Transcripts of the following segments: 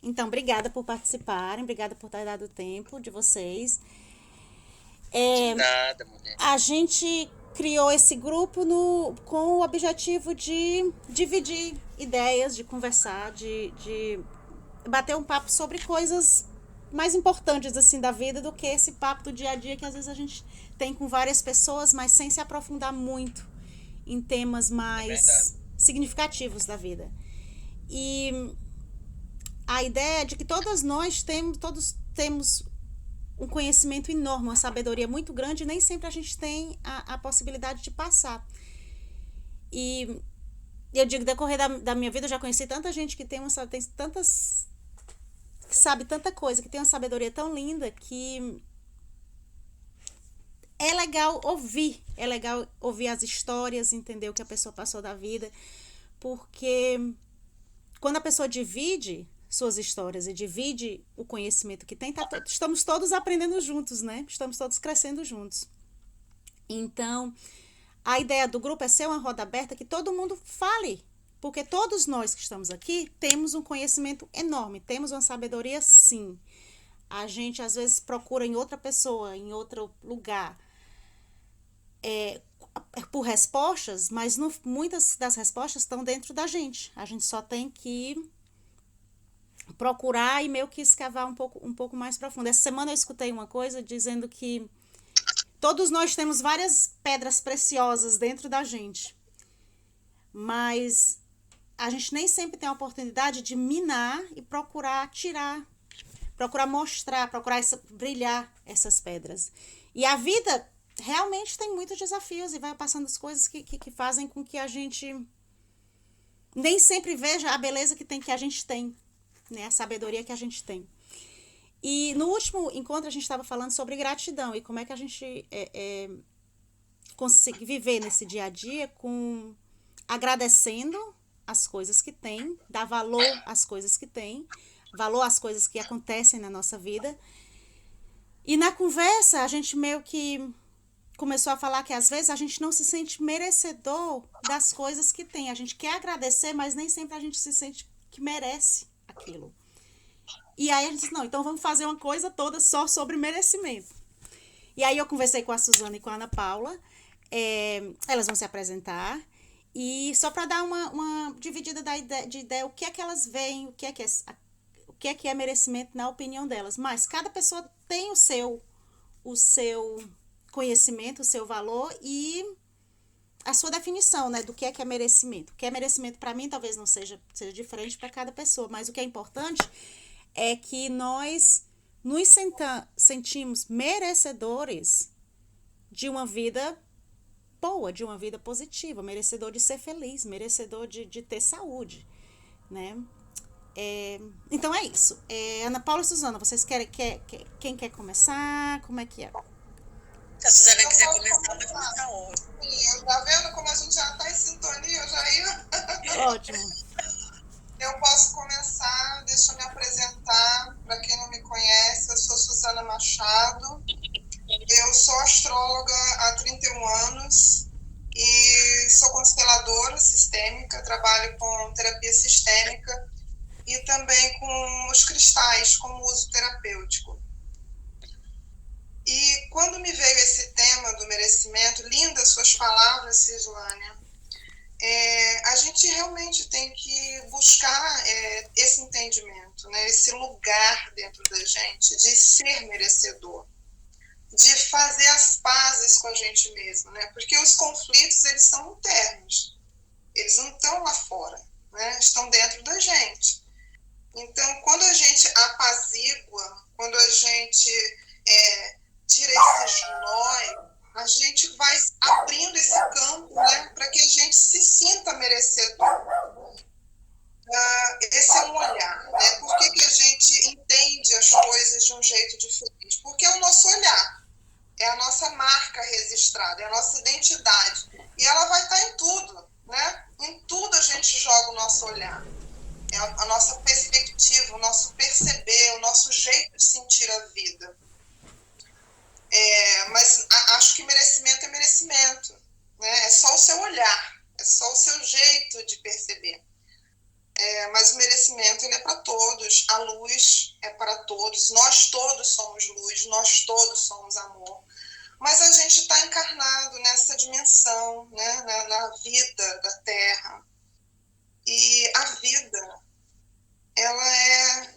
Então, obrigada por participarem, obrigada por ter dado o tempo de vocês. De nada, mulher. A gente criou esse grupo com o objetivo de dividir ideias, de conversar, de bater um papo sobre coisas mais importantes assim da vida do que esse papo do dia a dia que às vezes a gente tem com várias pessoas, mas sem se aprofundar muito em temas É verdade. mais significativos da vida. E a ideia é de que todos temos um conhecimento enorme, uma sabedoria muito grande, e nem sempre a gente tem a possibilidade de passar. E eu digo, decorrer da minha vida, eu já conheci tanta gente que tem tantas, que sabe tanta coisa, que tem uma sabedoria tão linda que é legal ouvir as histórias, entender o que a pessoa passou da vida, porque quando a pessoa divide suas histórias e divide o conhecimento que tem, estamos todos aprendendo juntos, né? Estamos todos crescendo juntos. Então, a ideia do grupo é ser uma roda aberta que todo mundo fale, porque todos nós que estamos aqui temos um conhecimento enorme, temos uma sabedoria sim. A gente às vezes procura em outra pessoa, em outro lugar, por respostas, mas muitas das respostas estão dentro da gente. A gente só tem que procurar e meio que escavar um pouco mais profundo. Essa semana eu escutei uma coisa dizendo que todos nós temos várias pedras preciosas dentro da gente, mas a gente nem sempre tem a oportunidade de minar e procurar tirar, procurar mostrar, brilhar essas pedras. E a vida realmente tem muitos desafios e vai passando as coisas que fazem com que a gente nem sempre veja a beleza que a gente tem, né? A sabedoria que a gente tem. E no último encontro a gente estava falando sobre gratidão e como é que a gente consegue viver nesse dia a dia com agradecendo as coisas que tem, dar valor às coisas que tem, valor às coisas que acontecem na nossa vida. E na conversa a gente meio que começou a falar que às vezes a gente não se sente merecedor das coisas que tem. A gente quer agradecer, mas nem sempre a gente se sente que merece aquilo. E aí a gente disse, não, então vamos fazer uma coisa toda só sobre merecimento. E aí eu conversei com a Suzana e com a Ana Paula, elas vão se apresentar, e só para dar uma dividida de ideia, o que é que elas veem, o que é merecimento na opinião delas. Mas cada pessoa tem o seu conhecimento, o seu valor e a sua definição, né, do que é merecimento. O que é merecimento para mim talvez não seja diferente para cada pessoa, mas o que é importante é que nós nos sentimos merecedores de uma vida boa, de uma vida positiva, merecedor de ser feliz, merecedor de ter saúde, né? Então é isso. Ana Paula e Suzana, vocês quem quer começar? Como é que é? Se a Suzana Eu quiser posso começar, pode começar. começar hoje. Sim, tá vendo como a gente já está em sintonia? Eu já ia. Ótimo. Eu posso começar, deixa eu me apresentar. Para quem não me conhece, eu sou Suzana Machado. Eu sou astróloga há 31 anos e sou consteladora sistêmica, trabalho com terapia sistêmica e também com os cristais como uso terapêutico. E quando me veio esse tema do merecimento, lindas suas palavras, Cislânia, a gente realmente tem que buscar esse entendimento, né? Esse lugar dentro da gente de ser merecedor, de fazer as pazes com a gente mesmo, né? Porque os conflitos, eles são internos, eles não estão lá fora, né? Estão dentro da gente. Então, quando a gente apazigua, quando a gente tira esses nós, a gente vai abrindo esse campo, né, para que a gente se sinta merecedor. Esse é um olhar, né? Por que a gente entende as coisas de um jeito diferente? Porque é o nosso olhar, é a nossa marca registrada, é a nossa identidade. E ela vai estar em tudo, né? Em tudo a gente joga o nosso olhar. É a nossa perspectiva, o nosso perceber, o nosso jeito de sentir a vida. Mas acho que merecimento é merecimento, né? É só o seu olhar, é só o seu jeito de perceber. Mas o merecimento, ele é para todos, a luz é para todos, nós todos somos luz, nós todos somos amor, mas a gente está encarnado nessa dimensão, né, na vida da Terra, e a vida, ela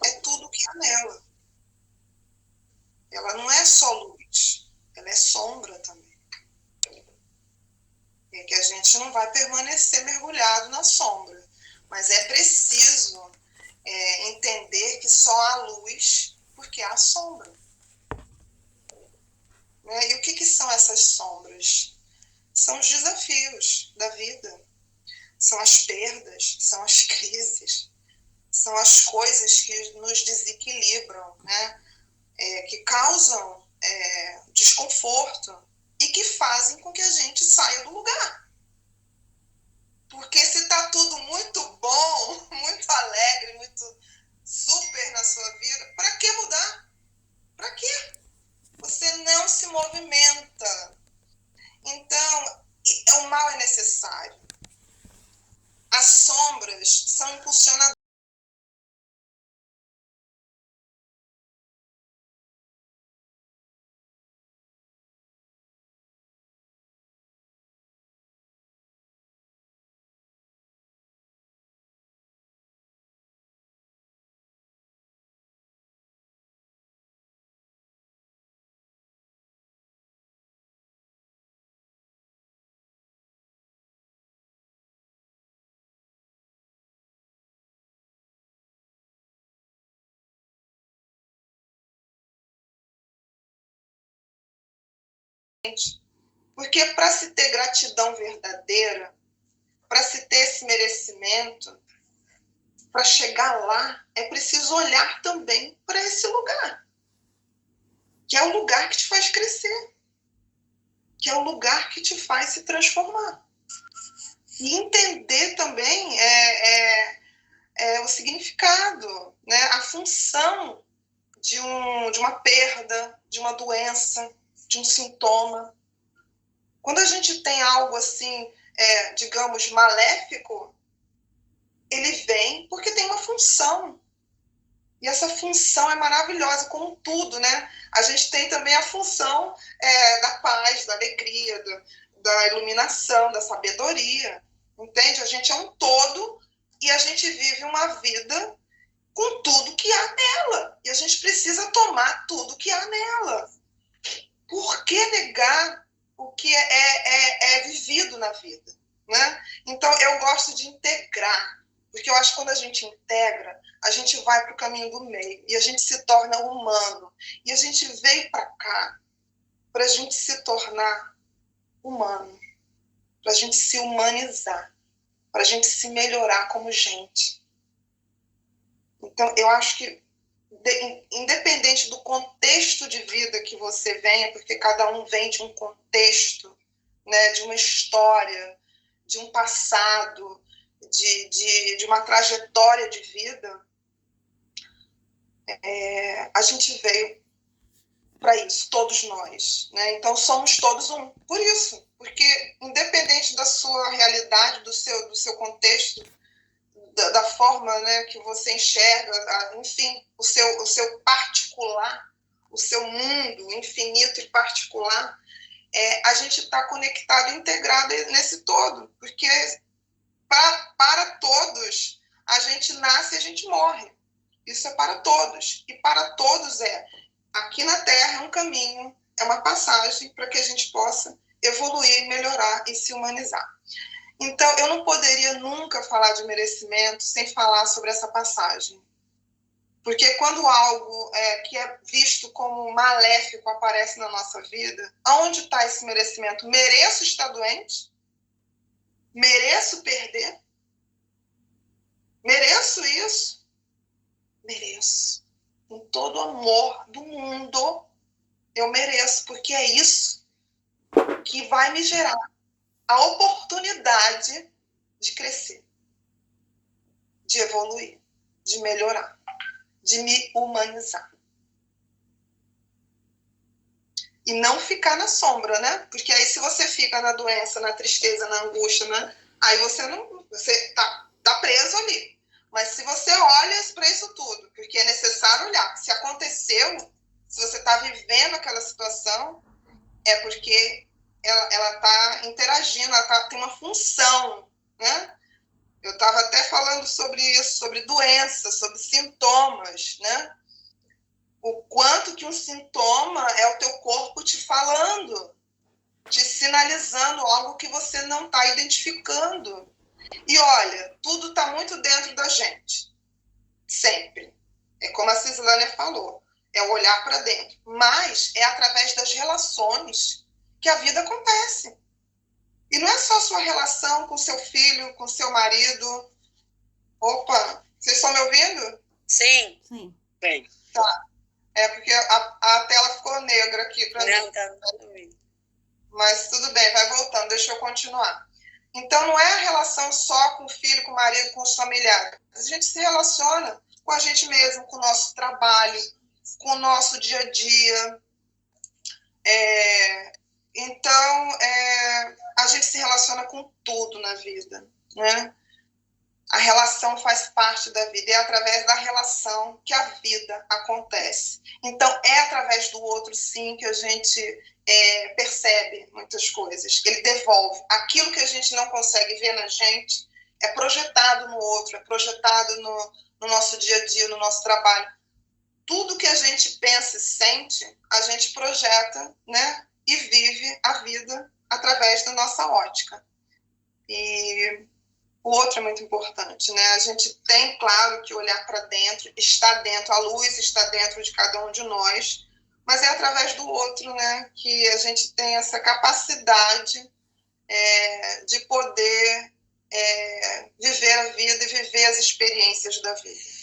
é tudo que há nela. Ela não é só luz, ela é sombra também. É que a gente não vai permanecer mergulhado na sombra, mas é preciso entender que só há luz porque há sombra. Né? E o que são essas sombras? São os desafios da vida, são as perdas, são as crises, são as coisas que nos desequilibram, né? Que causam desconforto e que fazem com que a gente saia do lugar. Porque se está tudo muito bom, muito alegre, muito super na sua vida, para que mudar? Para quê? Você não se movimenta. Então, o mal é necessário. As sombras são impulsionadoras. Porque para se ter gratidão verdadeira, para se ter esse merecimento, para chegar lá, é preciso olhar também para esse lugar, que é o lugar que te faz crescer, que é o lugar que te faz se transformar. E entender também o significado, né? A função de uma perda, de uma doença, de um sintoma. Quando a gente tem algo assim, digamos, maléfico, ele vem porque tem uma função. E essa função é maravilhosa, como tudo, né? A gente tem também a função da paz, da alegria, da iluminação, da sabedoria. Entende? A gente é um todo e a gente vive uma vida com tudo que há nela. E a gente precisa tomar tudo que há nela. Por que negar o que é vivido na vida? Né? Então, eu gosto de integrar. Porque eu acho que quando a gente integra, a gente vai para o caminho do meio e a gente se torna humano. E a gente veio para cá para a gente se tornar humano, para a gente se humanizar, para a gente se melhorar como gente. Então, eu acho que, independente do contexto de vida que você venha, porque cada um vem de um contexto, né, de uma história, de um passado, de uma trajetória de vida, a gente veio para isso, todos nós. Né? Então, somos todos um. Por isso, porque independente da sua realidade, do seu contexto, da forma, né, que você enxerga, enfim, o seu particular, o seu mundo infinito e particular, a gente está conectado e integrado nesse todo, porque para todos, a gente nasce e a gente morre. Isso é para todos. E para todos aqui na Terra é um caminho, é uma passagem para que a gente possa evoluir, melhorar e se humanizar. Então, eu não poderia nunca falar de merecimento sem falar sobre essa passagem. Porque quando algo que é visto como maléfico aparece na nossa vida, aonde está esse merecimento? Mereço estar doente? Mereço perder? Mereço isso? Mereço. Com todo o amor do mundo, eu mereço, porque é isso que vai me gerar a oportunidade de crescer, de evoluir, de melhorar, de me humanizar. E não ficar na sombra, né? Porque aí se você fica na doença, na tristeza, na angústia, né? Aí você tá preso ali. Mas se você olha para isso tudo, porque é necessário olhar, se aconteceu, se você está vivendo aquela situação, é porque ela está interagindo, tem uma função, né? Eu estava até falando sobre isso, sobre doenças, sobre sintomas, né? O quanto que um sintoma é o teu corpo te falando, te sinalizando algo que você não está identificando. E olha, tudo está muito dentro da gente, sempre. É como a Cislânia falou, é o olhar para dentro. Mas é através das relações que a vida acontece. E não é só sua relação com seu filho, com seu marido. Opa, vocês estão me ouvindo? Sim. Sim. Bem. Tá. É porque a tela ficou negra aqui para mim. Tá. Mas tudo bem, vai voltando, deixa eu continuar. Então, não é a relação só com o filho, com o marido, com os familiares. A gente se relaciona com a gente mesmo, com o nosso trabalho, com o nosso dia a dia. Então, a gente se relaciona com tudo na vida, né? A relação faz parte da vida, é através da relação que a vida acontece. Então, é através do outro, sim, que a gente percebe muitas coisas. Ele devolve. Aquilo que a gente não consegue ver na gente é projetado no outro, é projetado no nosso dia a dia, no nosso trabalho. Tudo que a gente pensa e sente, a gente projeta, né? E vive a vida através da nossa ótica. E o outro é muito importante, né? A gente tem, claro, que olhar para dentro, está dentro, a luz está dentro de cada um de nós, mas é através do outro, né, que a gente tem essa capacidade de poder viver a vida e viver as experiências da vida.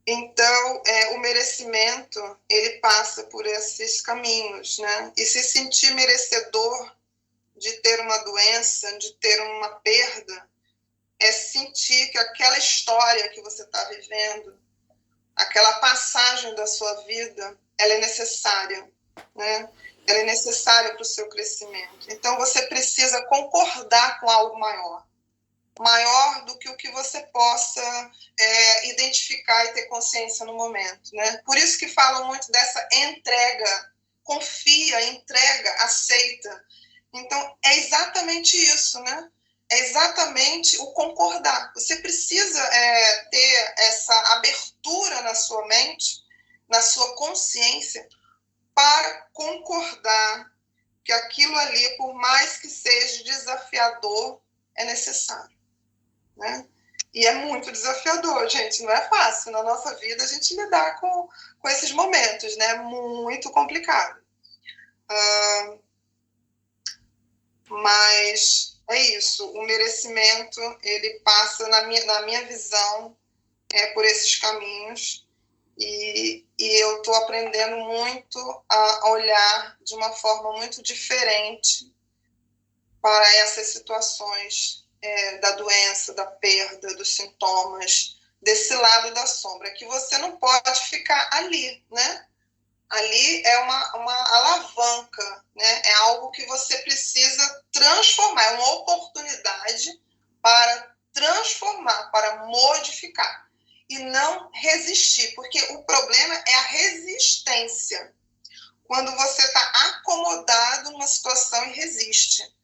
Então, o merecimento, ele passa por esses caminhos, né? E se sentir merecedor de ter uma doença, de ter uma perda, é sentir que aquela história que você está vivendo, aquela passagem da sua vida, ela é necessária, né? Ela é necessária para o seu crescimento. Então, você precisa concordar com algo maior do que o que você possa identificar e ter consciência no momento, né? Por isso que falam muito dessa entrega, confia, entrega, aceita. Então, é exatamente isso, né? É exatamente o concordar. Você precisa ter essa abertura na sua mente, na sua consciência, para concordar que aquilo ali, por mais que seja desafiador, é necessário, né? E é muito desafiador, gente, não é fácil. Na nossa vida, a gente lidar com esses momentos, né? Muito complicado. Mas é isso, o merecimento, ele passa, na minha visão, por esses caminhos, e eu estou aprendendo muito a olhar de uma forma muito diferente para essas situações da doença, da perda, dos sintomas, desse lado da sombra, que você não pode ficar ali, né? Ali é uma alavanca, né? É algo que você precisa transformar, é uma oportunidade para transformar, para modificar e não resistir, porque o problema é a resistência. Quando você está acomodado numa situação e resiste,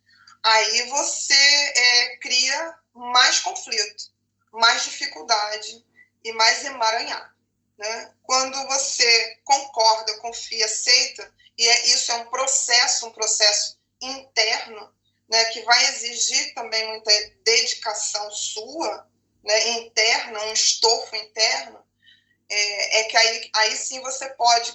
aí você cria mais conflito, mais dificuldade e mais emaranhado, né? Quando você concorda, confia, aceita, e isso é um processo interno, né, que vai exigir também muita dedicação sua, né, interna, um estofo interno, que aí sim você pode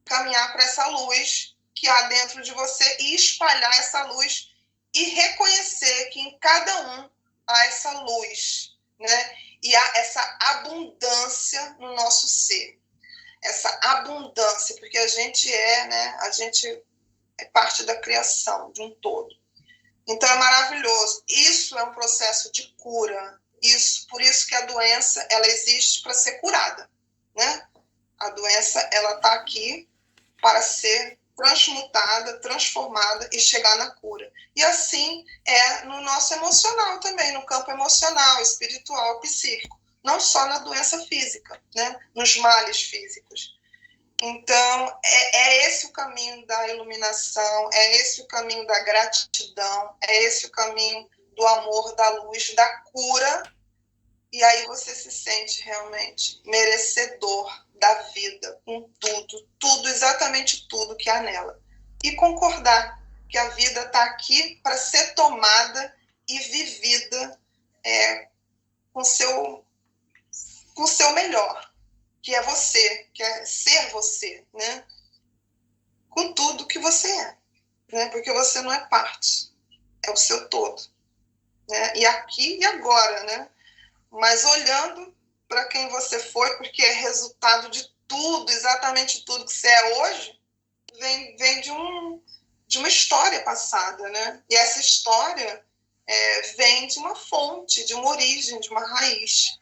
caminhar para essa luz que há dentro de você e espalhar essa luz e reconhecer que em cada um há essa luz, né? E há essa abundância no nosso ser. Essa abundância, porque a gente né? A gente é parte da criação, de um todo. Então é maravilhoso. Isso é um processo de cura. Por isso que a doença, ela existe para ser curada, né? A doença, ela está aqui para ser transmutada, transformada e chegar na cura. E assim é no nosso emocional também, no campo emocional, espiritual, psíquico, não só na doença física, né? Nos males físicos. Então, é esse o caminho da iluminação, é esse o caminho da gratidão, é esse o caminho do amor, da luz, da cura. E aí você se sente realmente merecedor da vida, com tudo, exatamente tudo que há nela. E concordar que a vida está aqui para ser tomada e vivida com o seu melhor, que é você, que é ser você, né? Com tudo que você é, né? Porque você não é parte, é o seu todo, né? E aqui e agora, né? Mas olhando para quem você foi, porque é resultado de tudo, exatamente tudo que você é hoje, vem de uma história passada, né? E essa história vem de uma fonte, de uma origem, de uma raiz.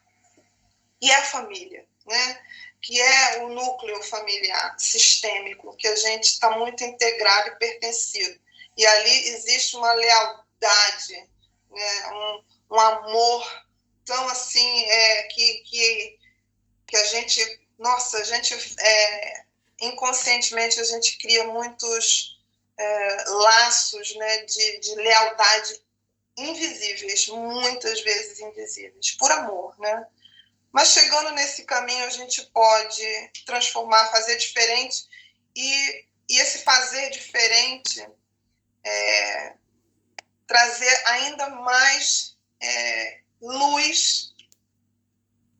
E é a família, né? Que é o núcleo familiar sistêmico, que a gente está muito integrado e pertencido. E ali existe uma lealdade, né? Um amor tão assim, que a gente, nossa, a gente inconscientemente a gente cria muitos laços, né, de lealdade invisíveis, muitas vezes invisíveis, por amor, né? Mas chegando nesse caminho a gente pode transformar, fazer diferente, e esse fazer diferente trazer ainda mais luz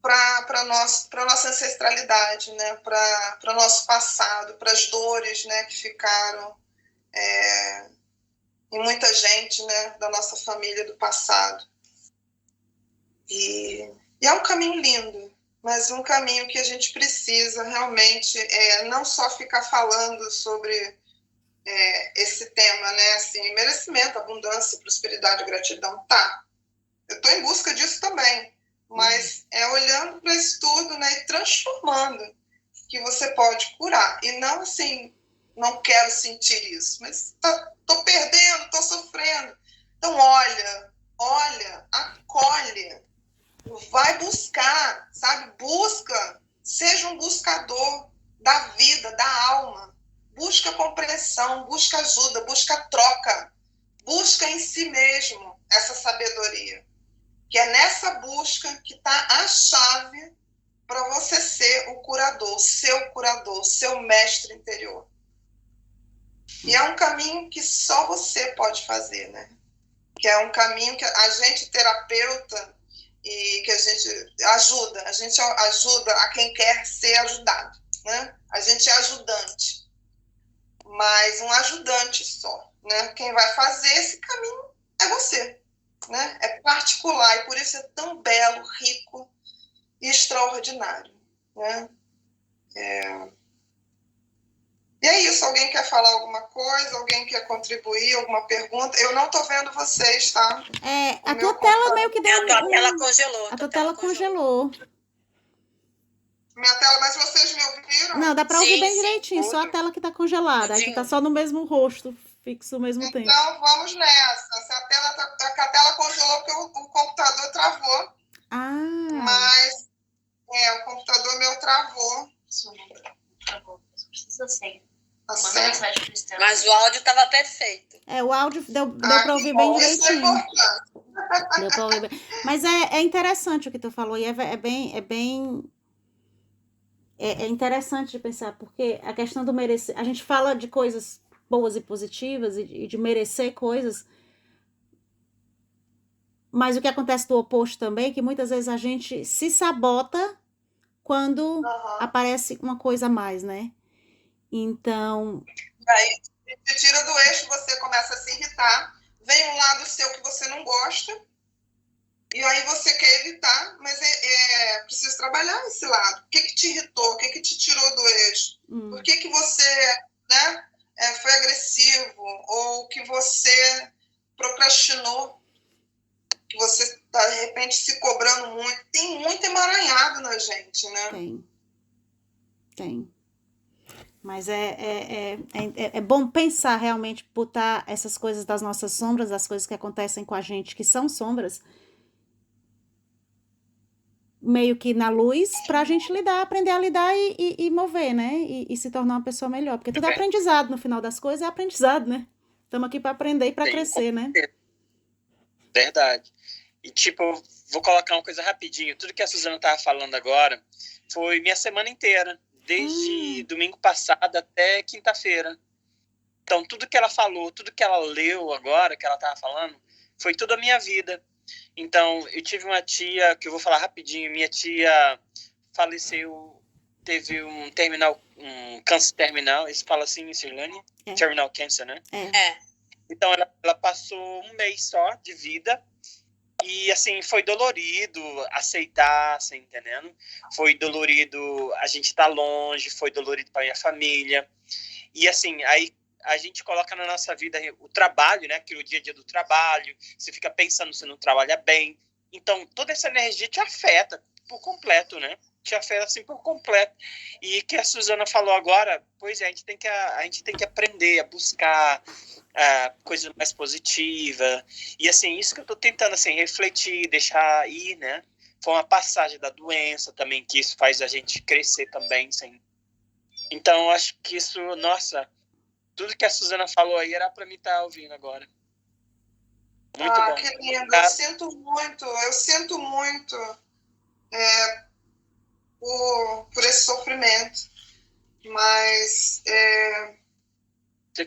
para a nossa ancestralidade, né? Para o nosso passado, para as dores, né, que ficaram em muita gente, né, da nossa família do passado. E é um caminho lindo, mas um caminho que a gente precisa realmente não só ficar falando sobre esse tema, né, assim, merecimento, abundância, prosperidade, gratidão, tá. Eu estou em busca disso também, mas é olhando para isso tudo, né, e transformando, que você pode curar. E não assim, não quero sentir isso, mas estou perdendo, estou sofrendo. Então olha, acolhe, vai buscar, sabe? Busca, seja um buscador da vida, da alma. Busca compreensão, busca ajuda, busca troca, busca em si mesmo essa sabedoria. Que é nessa busca que está a chave para você ser o curador, seu mestre interior. E é um caminho que só você pode fazer, né? Que é um caminho que a gente, terapeuta, e que a gente ajuda a quem quer ser ajudado, né? A gente é ajudante, mas um ajudante só, né? Quem vai fazer esse caminho é você, né? É particular e por isso é tão belo, rico e extraordinário, né? E é isso. Alguém quer falar alguma coisa? Alguém quer contribuir? Alguma pergunta? Eu não estou vendo vocês, tá? A tua tela meio que deu A tua tela congelou. A tua tela congelou. Minha tela, mas vocês me ouviram? Não, dá para ouvir bem direitinho, tudo. só a tela que tá congelada. Aqui tá só no mesmo rosto, fixo ao mesmo tempo. Então, vamos nessa. Se a tela congelou porque o computador travou. Mas o computador meu travou. Travou. Precisa ser. Mas o áudio estava perfeito. O áudio deu para ouvir bem direitinho. Deu para ouvir bem. Mas é interessante o que tu falou, e é bem interessante de pensar, porque a questão do merecer, a gente fala de coisas boas e positivas e de merecer coisas, mas o que acontece do oposto também, que muitas vezes a gente se sabota quando aparece uma coisa a mais, né? Então... Aí, te tira do eixo, você começa a se irritar, vem um lado seu que você não gosta, e aí você quer evitar, mas preciso trabalhar esse lado. O que te irritou? O que te tirou do eixo? Por que você, né, foi agressivo? Ou que você procrastinou? Que você está, de repente, se cobrando muito. Tem muito emaranhado na gente, né? Tem. Mas é bom pensar realmente, botar essas coisas das nossas sombras, as coisas que acontecem com a gente, que são sombras, meio que na luz, pra gente lidar, aprender a lidar e mover, né? E se tornar uma pessoa melhor. Porque tudo é aprendizado, no final das coisas é aprendizado, né? Estamos aqui para aprender e para crescer, né? Verdade. E, tipo, vou colocar uma coisa rapidinho. Tudo que a Suzana estava falando agora foi minha semana inteira, desde domingo passado até quinta-feira. Então, tudo que ela falou, tudo que ela leu agora, que ela estava falando, foi tudo a minha vida. Então, eu tive uma tia, que eu vou falar rapidinho, minha tia faleceu, teve um câncer terminal, isso fala assim em Cirlânia? Terminal cancer, né? Então, ela passou um mês só de vida. E, assim, foi dolorido aceitar, você entendendo? Foi dolorido a gente estar longe, foi dolorido para minha família. E, assim, aí a gente coloca na nossa vida o trabalho, né? Aquele dia a dia do trabalho, você fica pensando se não trabalha bem. Então, toda essa energia te afeta por completo, né? Te afeta, assim, por completo. E que a Suzana falou agora, pois é, a gente tem que aprender a buscar coisa mais positiva. E, assim, isso que eu tô tentando, assim, refletir, deixar ir, né? Foi uma passagem da doença também, que isso faz a gente crescer também, assim. Então, eu acho que isso, nossa, tudo que a Suzana falou aí era para mim estar ouvindo agora. Muito bom. Que lindo, eu sinto muito por esse sofrimento, mas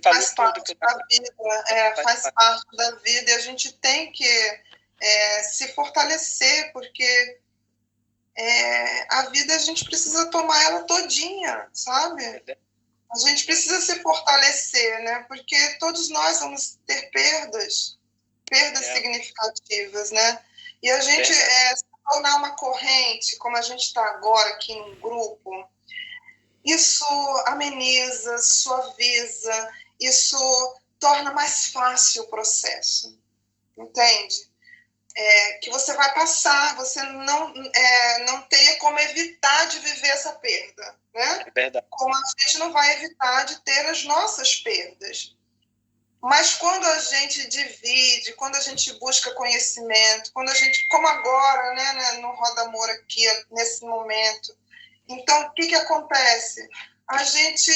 faz parte da vida, faz parte da vida, e a gente tem que se fortalecer, porque a vida a gente precisa tomar ela todinha, sabe? A gente precisa se fortalecer, né? Porque todos nós vamos ter perdas significativas, né? E a gente se tornar uma corrente, como a gente está agora aqui num grupo, isso ameniza, suaviza, isso torna mais fácil o processo, entende? Que você vai passar, você não teria como evitar de viver essa perda, né? É verdade. Como a gente não vai evitar de ter as nossas perdas. Mas quando a gente divide, quando a gente busca conhecimento, quando a gente, como agora, né, no Roda Amor aqui, nesse momento, então o que acontece? A gente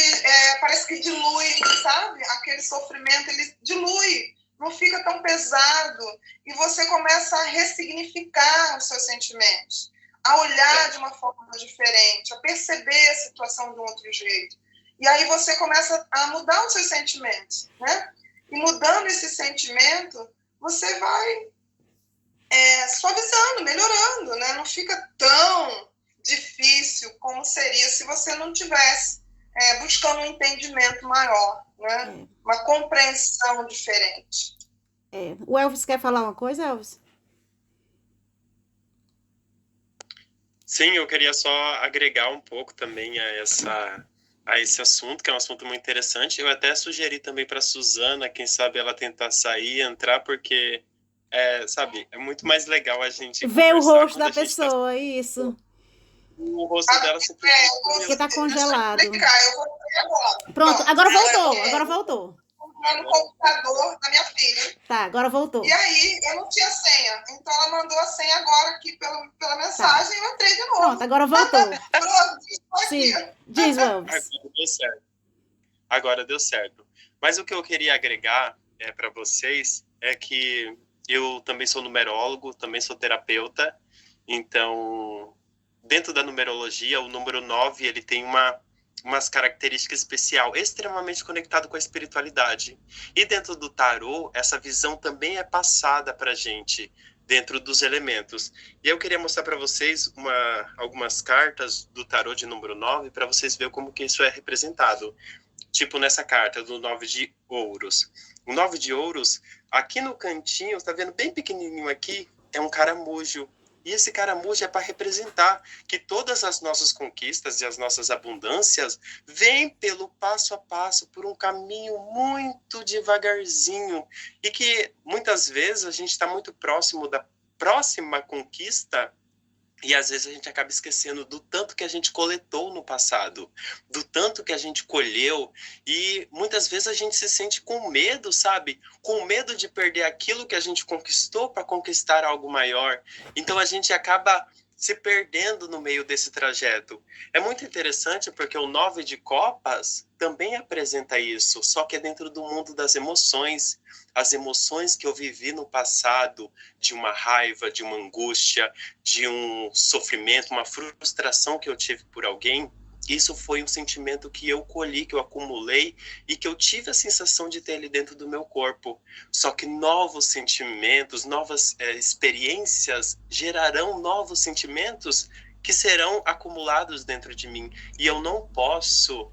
parece que dilui, sabe? Aquele sofrimento, ele dilui, não fica tão pesado, e você começa a ressignificar os seus sentimentos, a olhar de uma forma diferente, a perceber a situação de um outro jeito. E aí você começa a mudar os seus sentimentos, né? E mudando esse sentimento, você vai suavizando, melhorando, né? Não fica tão difícil como seria se você não tivesse buscando um entendimento maior, né? Uma compreensão diferente. O Elvis quer falar uma coisa, Elvis? Sim, eu queria só agregar um pouco também a esse assunto, que é um assunto muito interessante. Eu até sugeri também para a Suzana, quem sabe ela tentar sair, entrar, porque, sabe, é muito mais legal a gente ver o rosto da quando a gente pessoa, isso. O rosto dela sempre... Porque tá congelado. Eu vou ver agora. Pronto, agora voltou. No computador da minha filha. Tá, agora voltou. E aí, eu não tinha senha. Então, ela mandou a senha agora aqui pela mensagem e eu entrei de novo. Pronto, agora voltou. Pronto, Sim, diz, Elvis. Agora deu certo. Mas o que eu queria agregar para vocês é que eu também sou numerólogo, também sou terapeuta. Então, dentro da numerologia, o número 9, ele tem umas características especiais, extremamente conectado com a espiritualidade. E dentro do tarô, essa visão também é passada para a gente, dentro dos elementos. E eu queria mostrar para vocês algumas cartas do tarô de número 9, para vocês verem como que isso é representado. Tipo nessa carta do 9 de ouros. O 9 de ouros, aqui no cantinho, está vendo bem pequenininho aqui, é um caramujo. E esse caramujo é para representar que todas as nossas conquistas e as nossas abundâncias vêm pelo passo a passo, por um caminho muito devagarzinho. E que muitas vezes a gente está muito próximo da próxima conquista E às vezes a gente acaba esquecendo do tanto que a gente coletou no passado, do tanto que a gente colheu, e muitas vezes a gente se sente com medo, sabe? Com medo de perder aquilo que a gente conquistou para conquistar algo maior. Então a gente acaba se perdendo no meio desse trajeto. É muito interessante porque o 9 de copas também apresenta isso, só que é dentro do mundo das emoções. As emoções que eu vivi no passado, de uma raiva, de uma angústia, de um sofrimento, uma frustração que eu tive por alguém, isso foi um sentimento que eu colhi, que eu acumulei e que eu tive a sensação de ter ali dentro do meu corpo. Só que novos sentimentos, novas experiências gerarão novos sentimentos que serão acumulados dentro de mim. E eu não posso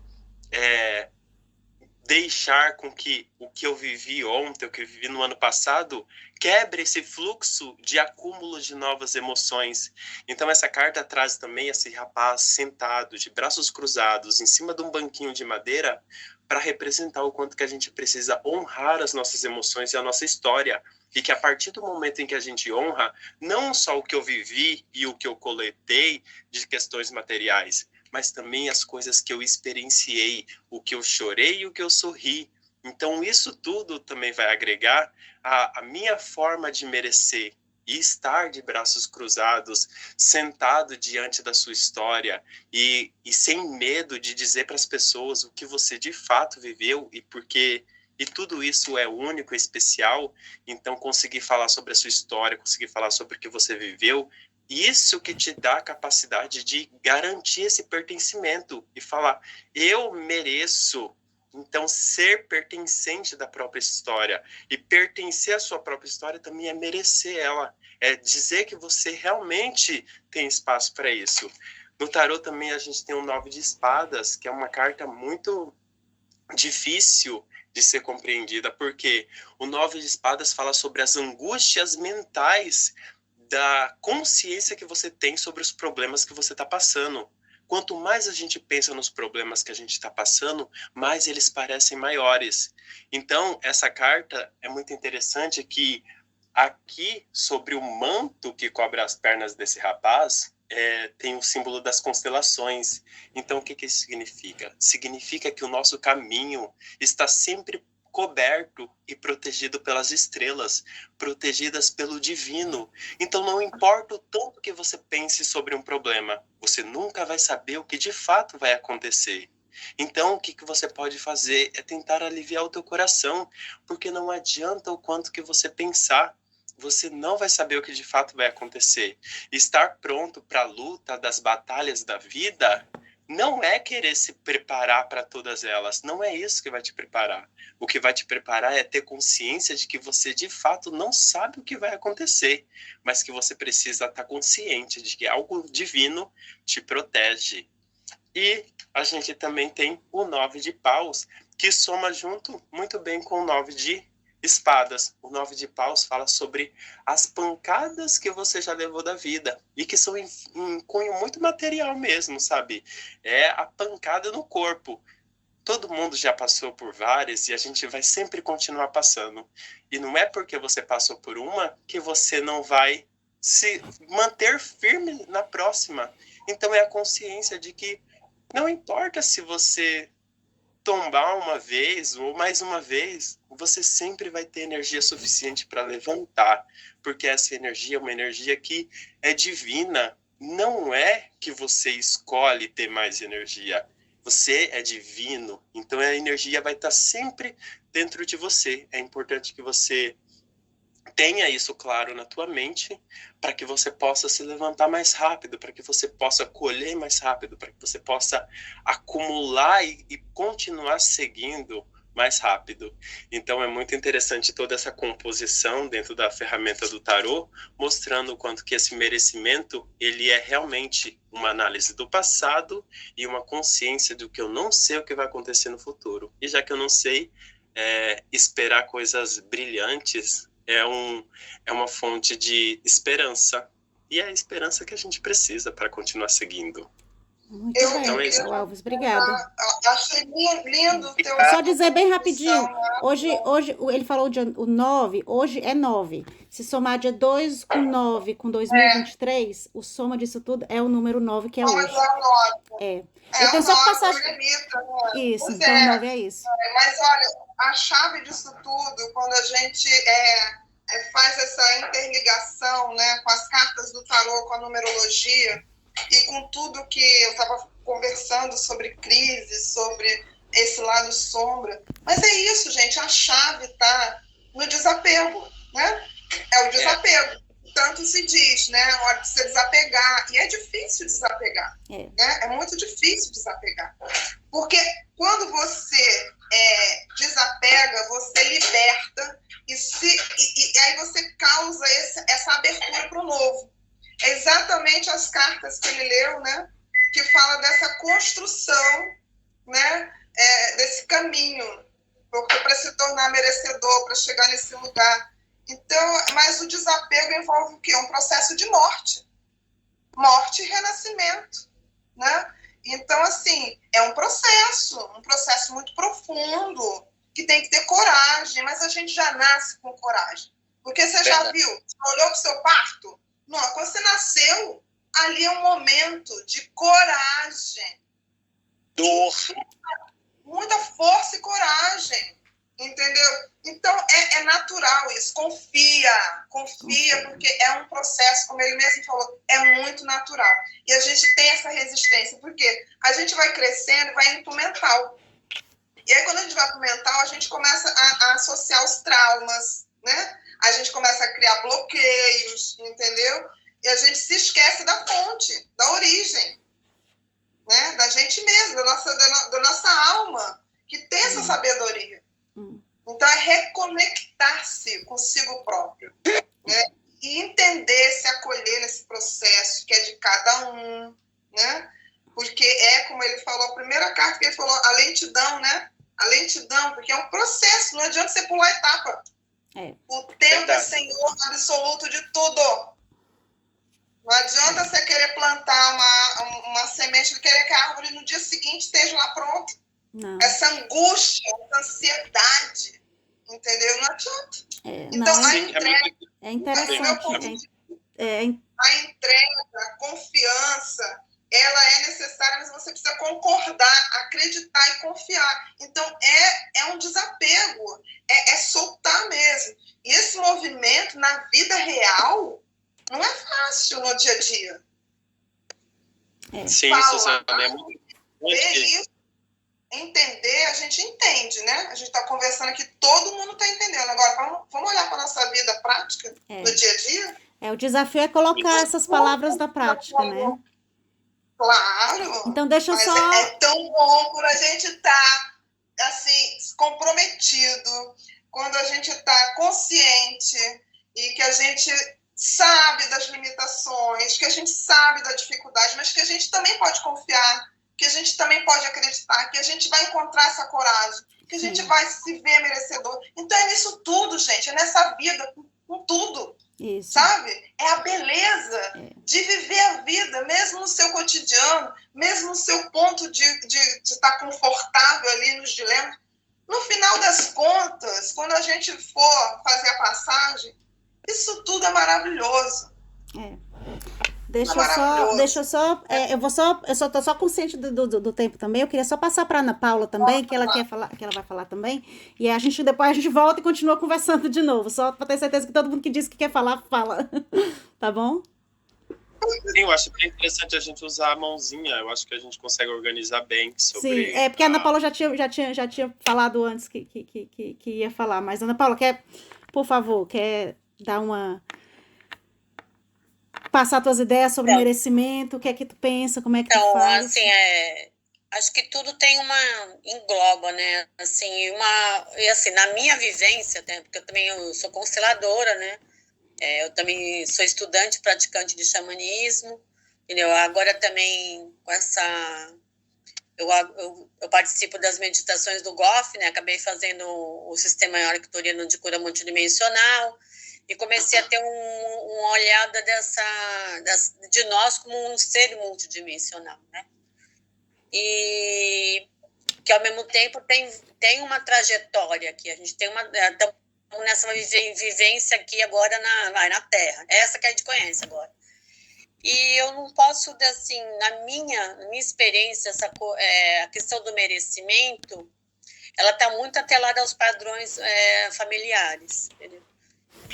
deixar com que o que eu vivi ontem, o que eu vivi no ano passado, quebre esse fluxo de acúmulo de novas emoções. Então essa carta traz também esse rapaz sentado, de braços cruzados, em cima de um banquinho de madeira, para representar o quanto que a gente precisa honrar as nossas emoções e a nossa história. E que a partir do momento em que a gente honra, não só o que eu vivi e o que eu coletei de questões materiais, mas também as coisas que eu experienciei, o que eu chorei e o que eu sorri. Então, isso tudo também vai agregar a minha forma de merecer e estar de braços cruzados, sentado diante da sua história e sem medo de dizer para as pessoas o que você de fato viveu e porque e tudo isso é único, especial. Então, conseguir falar sobre a sua história, conseguir falar sobre o que você viveu, isso que te dá a capacidade de garantir esse pertencimento e falar, eu mereço. Então, ser pertencente da própria história e pertencer à sua própria história também é merecer ela. É dizer que você realmente tem espaço para isso. No tarô também a gente tem o 9 de espadas, que é uma carta muito difícil de ser compreendida, porque o 9 de espadas fala sobre as angústias mentais da consciência que você tem sobre os problemas que você está passando. Quanto mais a gente pensa nos problemas que a gente está passando, mais eles parecem maiores. Então, essa carta é muito interessante que aqui, sobre o manto que cobre as pernas desse rapaz, tem o símbolo das constelações. Então, o que isso significa? Significa que o nosso caminho está sempre coberto e protegido pelas estrelas, protegidas pelo divino. Então, não importa o tanto que você pense sobre um problema, você nunca vai saber o que de fato vai acontecer. Então, o que você pode fazer é tentar aliviar o teu coração, porque não adianta o quanto que você pensar, você não vai saber o que de fato vai acontecer. Estar pronto para a luta das batalhas da vida não é querer se preparar para todas elas, não é isso que vai te preparar. O que vai te preparar é ter consciência de que você de fato não sabe o que vai acontecer, mas que você precisa estar consciente de que algo divino te protege. E a gente também tem o 9 de paus, que soma junto muito bem com o 9 de espadas. O 9 de paus fala sobre as pancadas que você já levou da vida e que são em cunho muito material mesmo, sabe? É a pancada no corpo. Todo mundo já passou por várias e a gente vai sempre continuar passando. E não é porque você passou por uma que você não vai se manter firme na próxima. Então é a consciência de que não importa se você tombar uma vez ou mais uma vez, você sempre vai ter energia suficiente para levantar, porque essa energia é uma energia que é divina. Não é que você escolhe ter mais energia, você é divino, então a energia vai estar sempre dentro de você. É importante que você tenha isso claro na tua mente, para que você possa se levantar mais rápido, para que você possa colher mais rápido, para que você possa acumular e continuar seguindo mais rápido. Então é muito interessante toda essa composição dentro da ferramenta do tarô, mostrando o quanto que esse merecimento, ele é realmente uma análise do passado e uma consciência do que eu não sei o que vai acontecer no futuro. E já que eu não sei, esperar coisas brilhantes é uma fonte de esperança. E é a esperança que a gente precisa para continuar seguindo. Muito Eu, bem, eu é isso. Paulo Alves, obrigada. achei lindo o teu Só dizer bem rapidinho, né? hoje ele falou o 9, hoje é 9. Se somar dia 2 com 9 com 2023, o soma disso tudo é o número 9 que é Vamos hoje. lá, nota. É. É Eu tenho o só que 9, passar. o limita, né? Isso, Pois então o é. 9 é isso. Mas olha, a chave disso tudo, quando a gente faz essa interligação, né, com as cartas do tarô, com a numerologia e com tudo que eu estava conversando sobre crise, sobre esse lado sombra. Mas é isso, gente, a chave está no desapego, né? É o desapego. Tanto se diz, né? A hora de você desapegar. E é difícil desapegar. Né? É muito difícil desapegar. Porque quando você desapega, você liberta e aí você causa essa abertura para o novo. É exatamente as cartas que ele leu, né? Que fala dessa construção, né? Desse caminho para se tornar merecedor, para chegar nesse lugar. Então, mas o desapego envolve o quê? Um processo de morte. Morte e renascimento, né? Então, assim, é um processo muito profundo, que tem que ter coragem, mas a gente já nasce com coragem. Porque você já viu, você olhou para o seu parto? Não, quando você nasceu, ali é um momento de coragem. Dor. Muita força e coragem, entendeu? Então, é natural isso. Confia, porque é um processo, como ele mesmo falou, é muito natural. E a gente tem essa resistência, porque a gente vai crescendo e vai indo para o mental. E aí, quando a gente vai para o mental, a gente começa a associar os traumas, né? A gente começa a criar bloqueios, entendeu? E a gente se esquece da fonte, da origem, né? Da gente mesmo, da nossa alma, que tem essa sabedoria. Então, é reconectar-se consigo próprio, né? E entender, se acolher nesse processo que é de cada um, né? Porque como ele falou, a primeira carta que ele falou, a lentidão, né? A lentidão, porque é um processo, não adianta você pular a etapa. O tempo é Senhor absoluto de tudo. Não adianta você querer plantar uma semente e querer que a árvore no dia seguinte esteja lá pronta. Não. Essa angústia, essa ansiedade, entendeu? Não adianta. Então, a entrega... É interessante. A entrega, a confiança, ela é necessária, mas você precisa concordar, acreditar e confiar. Então, é um desapego, é soltar mesmo. E esse movimento, na vida real, não é fácil no dia a dia. Sim, Suzana, é muito isso. Entender, a gente entende, né? A gente está conversando aqui, todo mundo está entendendo. Agora, vamos olhar para a nossa vida prática, no dia a dia? O desafio é colocar essas palavras na prática, né? Claro. Então, deixa eu só... É tão bom quando a gente está, assim, comprometido, quando a gente está consciente e que a gente sabe das limitações, que a gente sabe da dificuldade, mas que a gente também pode confiar, que a gente também pode acreditar, que a gente vai encontrar essa coragem, que a gente vai se ver merecedor. Então é nisso tudo, gente, é nessa vida, com tudo. Isso. Sabe? É a beleza de viver a vida, mesmo no seu cotidiano, mesmo no seu ponto de estar confortável ali nos dilemas. No final das contas, quando a gente for fazer a passagem, isso tudo é maravilhoso. Deixa eu só, eu tô só consciente do tempo também. Eu queria só passar para Ana Paula também, que ela quer falar, que ela vai falar também. E depois a gente volta e continua conversando de novo, só para ter certeza que todo mundo que disse que quer falar, fala. Tá bom? Sim, eu acho bem interessante a gente usar a mãozinha. Eu acho que a gente consegue organizar bem sobre... Sim, porque a Ana Paula já tinha falado antes que ia falar. Mas, Ana Paula, por favor, quer dar passar tuas ideias sobre merecimento, o que é que tu pensa, como é que tu faz? Então, assim, acho que tudo tem engloba, né, assim, e assim, na minha vivência, né, porque eu sou consteladora, né, eu também sou estudante, praticante de xamanismo, entendeu, agora também com eu participo das meditações do Goff, né, acabei fazendo o sistema arcturiano de cura multidimensional, e comecei a ter uma olhada de nós como um ser multidimensional, né? e que ao mesmo tempo tem uma trajetória aqui. A gente tem estamos nessa vivência aqui agora na Terra. Essa que a gente conhece agora. E eu não posso, assim, na minha experiência, a questão do merecimento, ela está muito atrelada aos padrões familiares. Entendeu?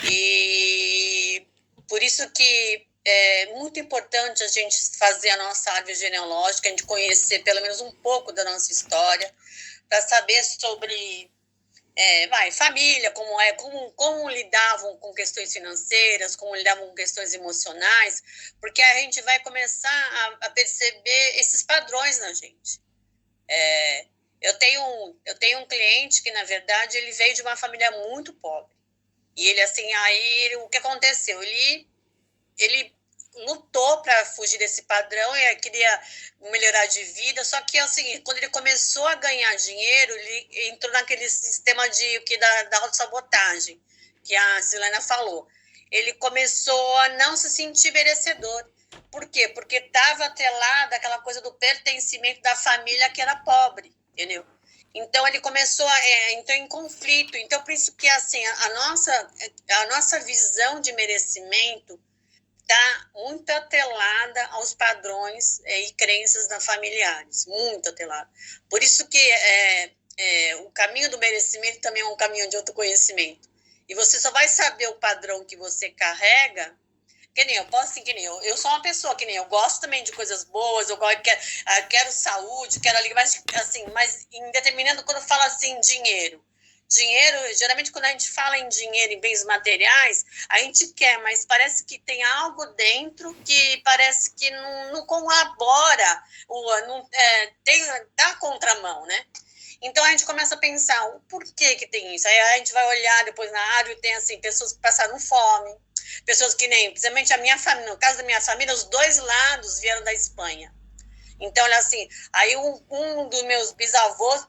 E por isso que é muito importante a gente fazer a nossa árvore genealógica, a gente conhecer pelo menos um pouco da nossa história, para saber sobre família, como lidavam com questões financeiras, como lidavam com questões emocionais, porque a gente vai começar a perceber esses padrões na gente. Eu tenho um cliente que, na verdade, ele veio de uma família muito pobre. E ele, assim, aí o que aconteceu? Ele lutou para fugir desse padrão e queria melhorar de vida, só que é o seguinte, quando ele começou a ganhar dinheiro, ele entrou naquele sistema da autossabotagem, que a Silena falou. Ele começou a não se sentir merecedor. Por quê? Porque estava atrelada aquela coisa do pertencimento da família que era pobre, entendeu? Então, ele entrou em conflito. Então, por isso que, assim, a nossa visão de merecimento está muito atrelada aos padrões e crenças familiares, muito atrelada. Por isso que o caminho do merecimento também é um caminho de autoconhecimento. E você só vai saber o padrão que você carrega, que nem eu, eu sou uma pessoa que nem eu gosto também de coisas boas, quero saúde, quero ali, mas assim, em determinado, quando eu falo assim, dinheiro, geralmente quando a gente fala em dinheiro, em bens materiais, a gente quer, mas parece que tem algo dentro que parece que não colabora, dá contramão, né? Então a gente começa a pensar, o porquê que tem isso? Aí a gente vai olhar depois na área e tem assim, pessoas que passaram fome, pessoas que nem, principalmente a minha família, no caso da minha família, os dois lados vieram da Espanha. Então, olha assim, aí um dos meus bisavôs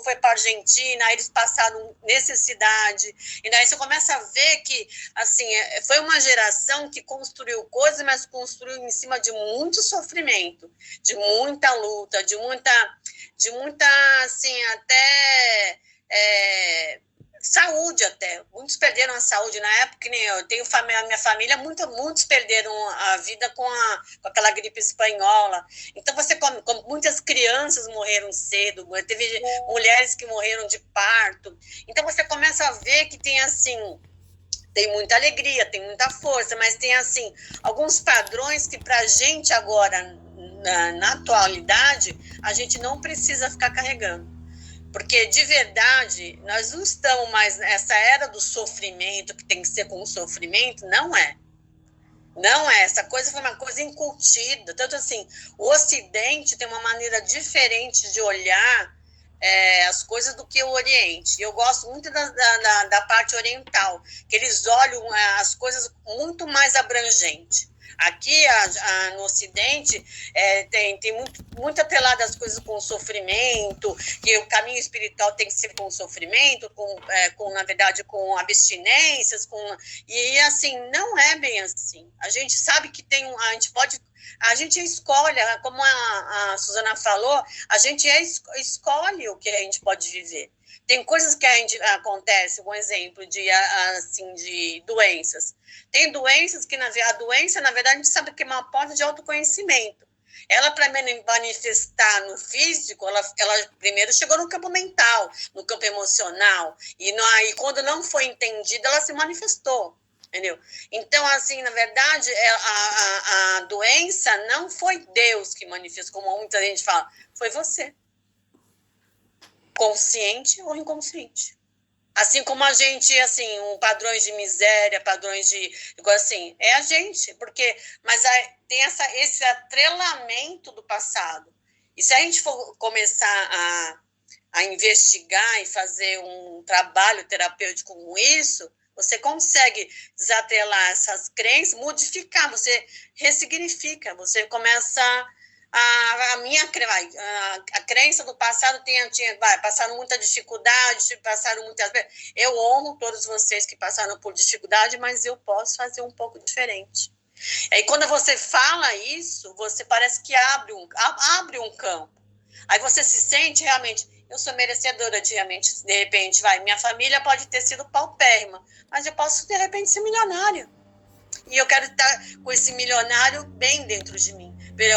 foi para a Argentina, aí eles passaram necessidade, e daí você começa a ver que, assim, foi uma geração que construiu coisas, mas construiu em cima de muito sofrimento, de muita luta, de muita assim, até saúde até. Muitos perderam a saúde na época, que nem eu tenho a minha família, muitos perderam a vida com aquela gripe espanhola. Então, muitas crianças morreram cedo, teve mulheres que morreram de parto. Então, você começa a ver que tem, assim, tem muita alegria, tem muita força, mas tem, assim, alguns padrões que pra gente agora, na atualidade, a gente não precisa ficar carregando. Porque, de verdade, nós não estamos mais nessa era do sofrimento, que tem que ser com o sofrimento, não é. Não é. Essa coisa foi uma coisa incutida. Tanto assim, o Ocidente tem uma maneira diferente de olhar as coisas do que o Oriente. Eu gosto muito da parte oriental, que eles olham as coisas muito mais abrangente. Aqui, no Ocidente, tem muito atrelado as coisas com sofrimento, que o caminho espiritual tem que ser com sofrimento, na verdade, com abstinências, e assim, não é bem assim. A gente sabe que a gente escolhe, como a Suzana falou, a gente escolhe o que a gente pode viver. Tem coisas que acontece, um exemplo de doenças. Tem doenças que a doença, na verdade, a gente sabe que é uma porta de autoconhecimento. Ela, para manifestar no físico, ela primeiro chegou no campo mental, no campo emocional. E quando não foi entendida, ela se manifestou. Entendeu? Então, assim, na verdade, a doença não foi Deus que manifestou, como muita gente fala, foi você. Consciente ou inconsciente. Assim como a gente, assim, padrões de miséria, padrões assim, é a gente, mas tem esse atrelamento do passado. E se a gente for começar a investigar e fazer um trabalho terapêutico com isso, você consegue desatrelar essas crenças, modificar, você ressignifica, você começa a crença do passado passaram muita dificuldade, passaram muitas vezes. Eu honro todos vocês que passaram por dificuldade, mas eu posso fazer um pouco diferente. Aí quando você fala isso, você parece que abre um campo. Aí você se sente realmente, eu sou merecedora de realmente, de repente, minha família pode ter sido paupérrima, mas eu posso, de repente, ser milionária. E eu quero estar com esse milionário bem dentro de mim.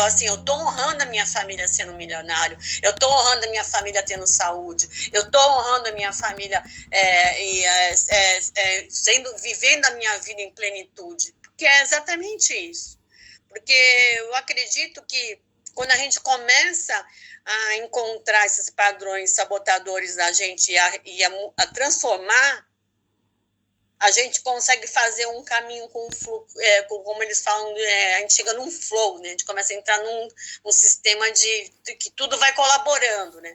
Assim, eu estou honrando a minha família sendo milionário, eu estou honrando a minha família tendo saúde, eu estou honrando a minha família vivendo a minha vida em plenitude. Porque é exatamente isso. Porque eu acredito que quando a gente começa a encontrar esses padrões sabotadores da gente e a transformar, a gente consegue fazer um caminho com fluxo, como eles falam, a gente chega num flow, né? A gente começa a entrar num sistema de que tudo vai colaborando, né?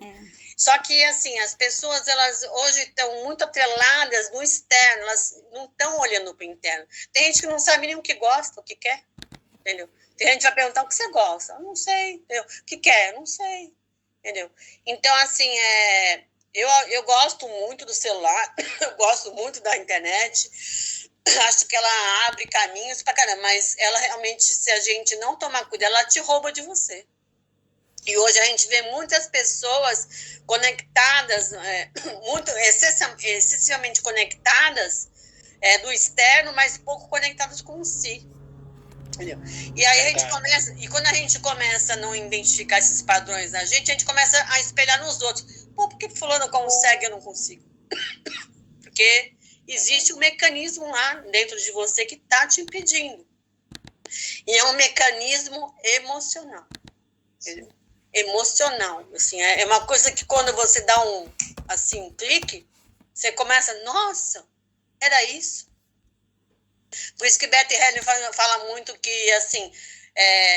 Só que, assim, as pessoas, elas hoje estão muito atreladas no externo, elas não estão olhando para o interno. Tem gente que não sabe nem o que gosta, o que quer, entendeu? Tem gente que vai perguntar o que você gosta. Eu não sei, entendeu? O que quer? Eu não sei, entendeu? Então, assim, eu gosto muito do celular, eu gosto muito da internet, acho que ela abre caminhos pra caramba, mas ela realmente, se a gente não tomar cuidado, ela te rouba de você. E hoje a gente vê muitas pessoas conectadas, excessivamente conectadas do externo, mas pouco conectadas com si. Entendeu? E aí a gente começa, e quando a gente começa a não identificar esses padrões na gente, a gente começa a espelhar nos outros. Pô, por que fulano consegue e eu não consigo? Porque existe um mecanismo lá dentro de você que está te impedindo. E é um mecanismo emocional. Entendeu? Emocional. Assim, é uma coisa que quando você dá um clique, você começa, nossa, era isso. Por isso que Beth Hellinger fala muito que, assim,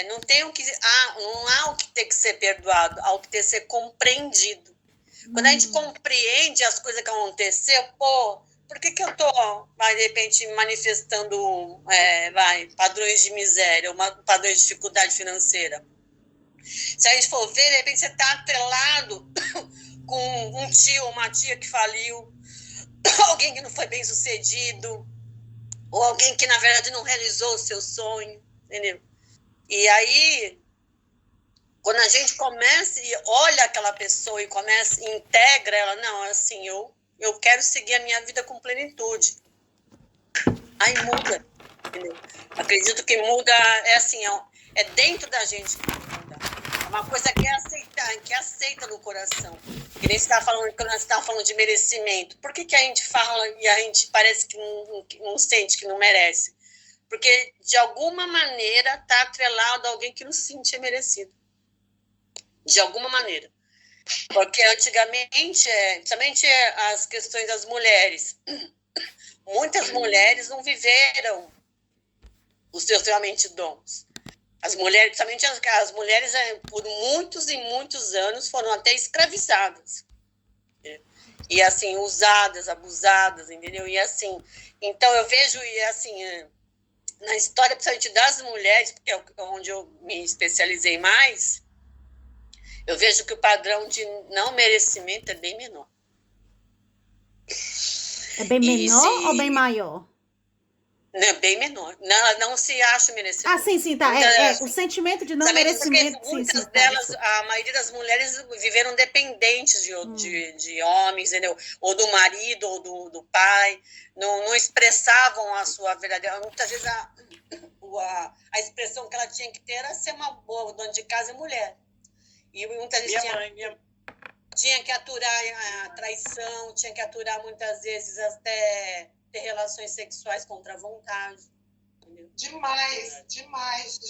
não há o que ter que ser perdoado, há o que ter que ser compreendido. Quando a gente compreende as coisas que aconteceu, por que eu estou, de repente, manifestando padrões de miséria, padrões de dificuldade financeira? Se a gente for ver, de repente você está atrelado com um tio ou uma tia que faliu, alguém que não foi bem sucedido, ou alguém que, na verdade, não realizou o seu sonho, entendeu? E aí, quando a gente começa e olha aquela pessoa e integra ela, não, assim, eu quero seguir a minha vida com plenitude. Aí muda, entendeu? Acredito que muda, é dentro da gente que muda. É uma coisa que é aceita no coração. Que nem você estava falando, quando você estava falando de merecimento. Por que a gente fala e a gente parece que não sente, que não merece? Porque, de alguma maneira, está atrelado a alguém que não se sentia merecido. De alguma maneira. Porque, antigamente, principalmente as questões das mulheres, muitas mulheres não viveram os seus realmente dons. As mulheres, principalmente as mulheres, por muitos e muitos anos, foram até escravizadas. E, assim, usadas, abusadas, entendeu? E, assim, então eu vejo, na história, principalmente das mulheres, porque é onde eu me especializei mais, eu vejo que o padrão de não merecimento é bem menor. É bem menor ou bem maior? Não, bem menor. Não se acha merecedora. Sim, tá. O sentimento de não merecimento. Porque muitas delas, a maioria das mulheres viveram dependentes de homens, entendeu? Ou do marido, ou do pai. Não expressavam a sua verdadeira... Muitas vezes a expressão que ela tinha que ter era ser uma boa dona de casa e mulher. E muitas vezes tinha que aturar a traição, tinha que aturar muitas vezes até ter relações sexuais contra a vontade. Entendeu? Demais.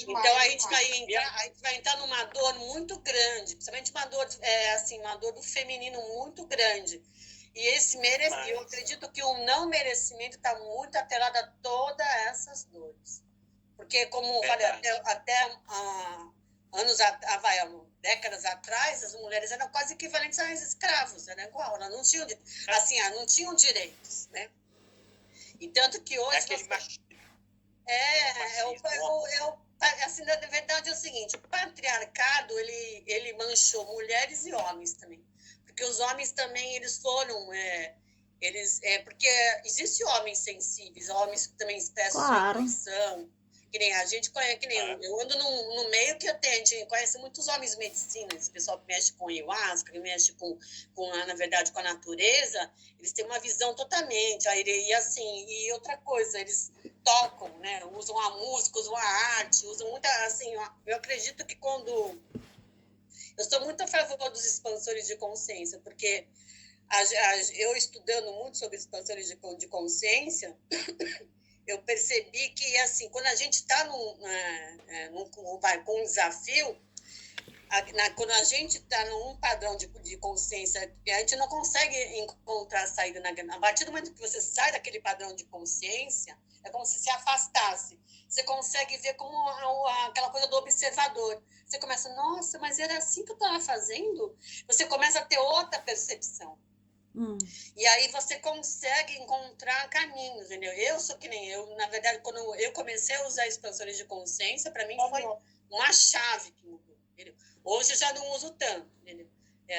Então a gente vai entrar numa dor muito grande, principalmente uma dor do feminino muito grande. E esse eu acredito que o não merecimento está muito atrelado a todas essas dores. Porque, como eu falei, até décadas atrás, as mulheres eram quase equivalentes a escravos, era igual, elas não tinham direitos, né? E tanto que hoje... na verdade é o seguinte, o patriarcado, ele manchou mulheres e homens também. Porque os homens também, eles foram... porque existem homens sensíveis, homens que também expressam sua intuição, Que nem a gente conhece, que nem eu ando no meio que a gente conhece muitos homens de medicina, esse pessoal que mexe com ayahuasca, que mexe na verdade, com a natureza, eles têm uma visão totalmente, e assim, e outra coisa, eles tocam, né, usam a música, usam a arte, usam muita, assim, eu acredito que eu sou muito a favor dos expansores de consciência, porque eu estudando muito sobre expansores de consciência, eu percebi que, assim, quando a gente está com um desafio, quando a gente está num padrão de consciência, a gente não consegue encontrar a saída. A partir do momento que você sai daquele padrão de consciência, é como se afastasse. Você consegue ver como aquela coisa do observador. Você começa, nossa, mas era assim que eu estava fazendo? Você começa a ter outra percepção. E aí você consegue encontrar caminhos, entendeu? Na verdade, quando eu comecei a usar expansores de consciência, para mim foi uma chave que mudou, entendeu? Hoje eu já não uso tanto, entendeu?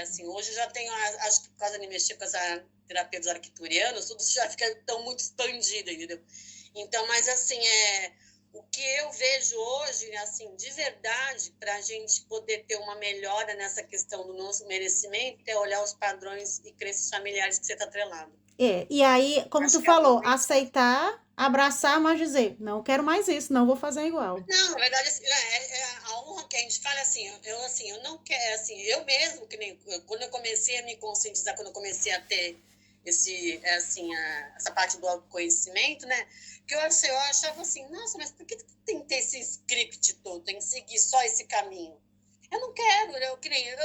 Assim, hoje eu já tenho, acho que por causa de mexer com essa terapia dos arquiturianos, tudo já fica tão muito expandido, entendeu? Então, mas assim, o que eu vejo hoje, assim, de verdade, para a gente poder ter uma melhora nessa questão do nosso merecimento, é olhar os padrões e crenças familiares que você está atrelado. E aí, como tu falou, aceitar, abraçar, mas dizer, não quero mais isso, não vou fazer igual. Não, na verdade, a honra que a gente fala assim, eu não quero, assim, eu mesmo, que nem, quando eu comecei a me conscientizar, quando eu comecei a ter essa parte do autoconhecimento, né? Que eu achava assim, nossa, mas por que tem que ter esse script todo? Tem que seguir só esse caminho? Eu não quero, eu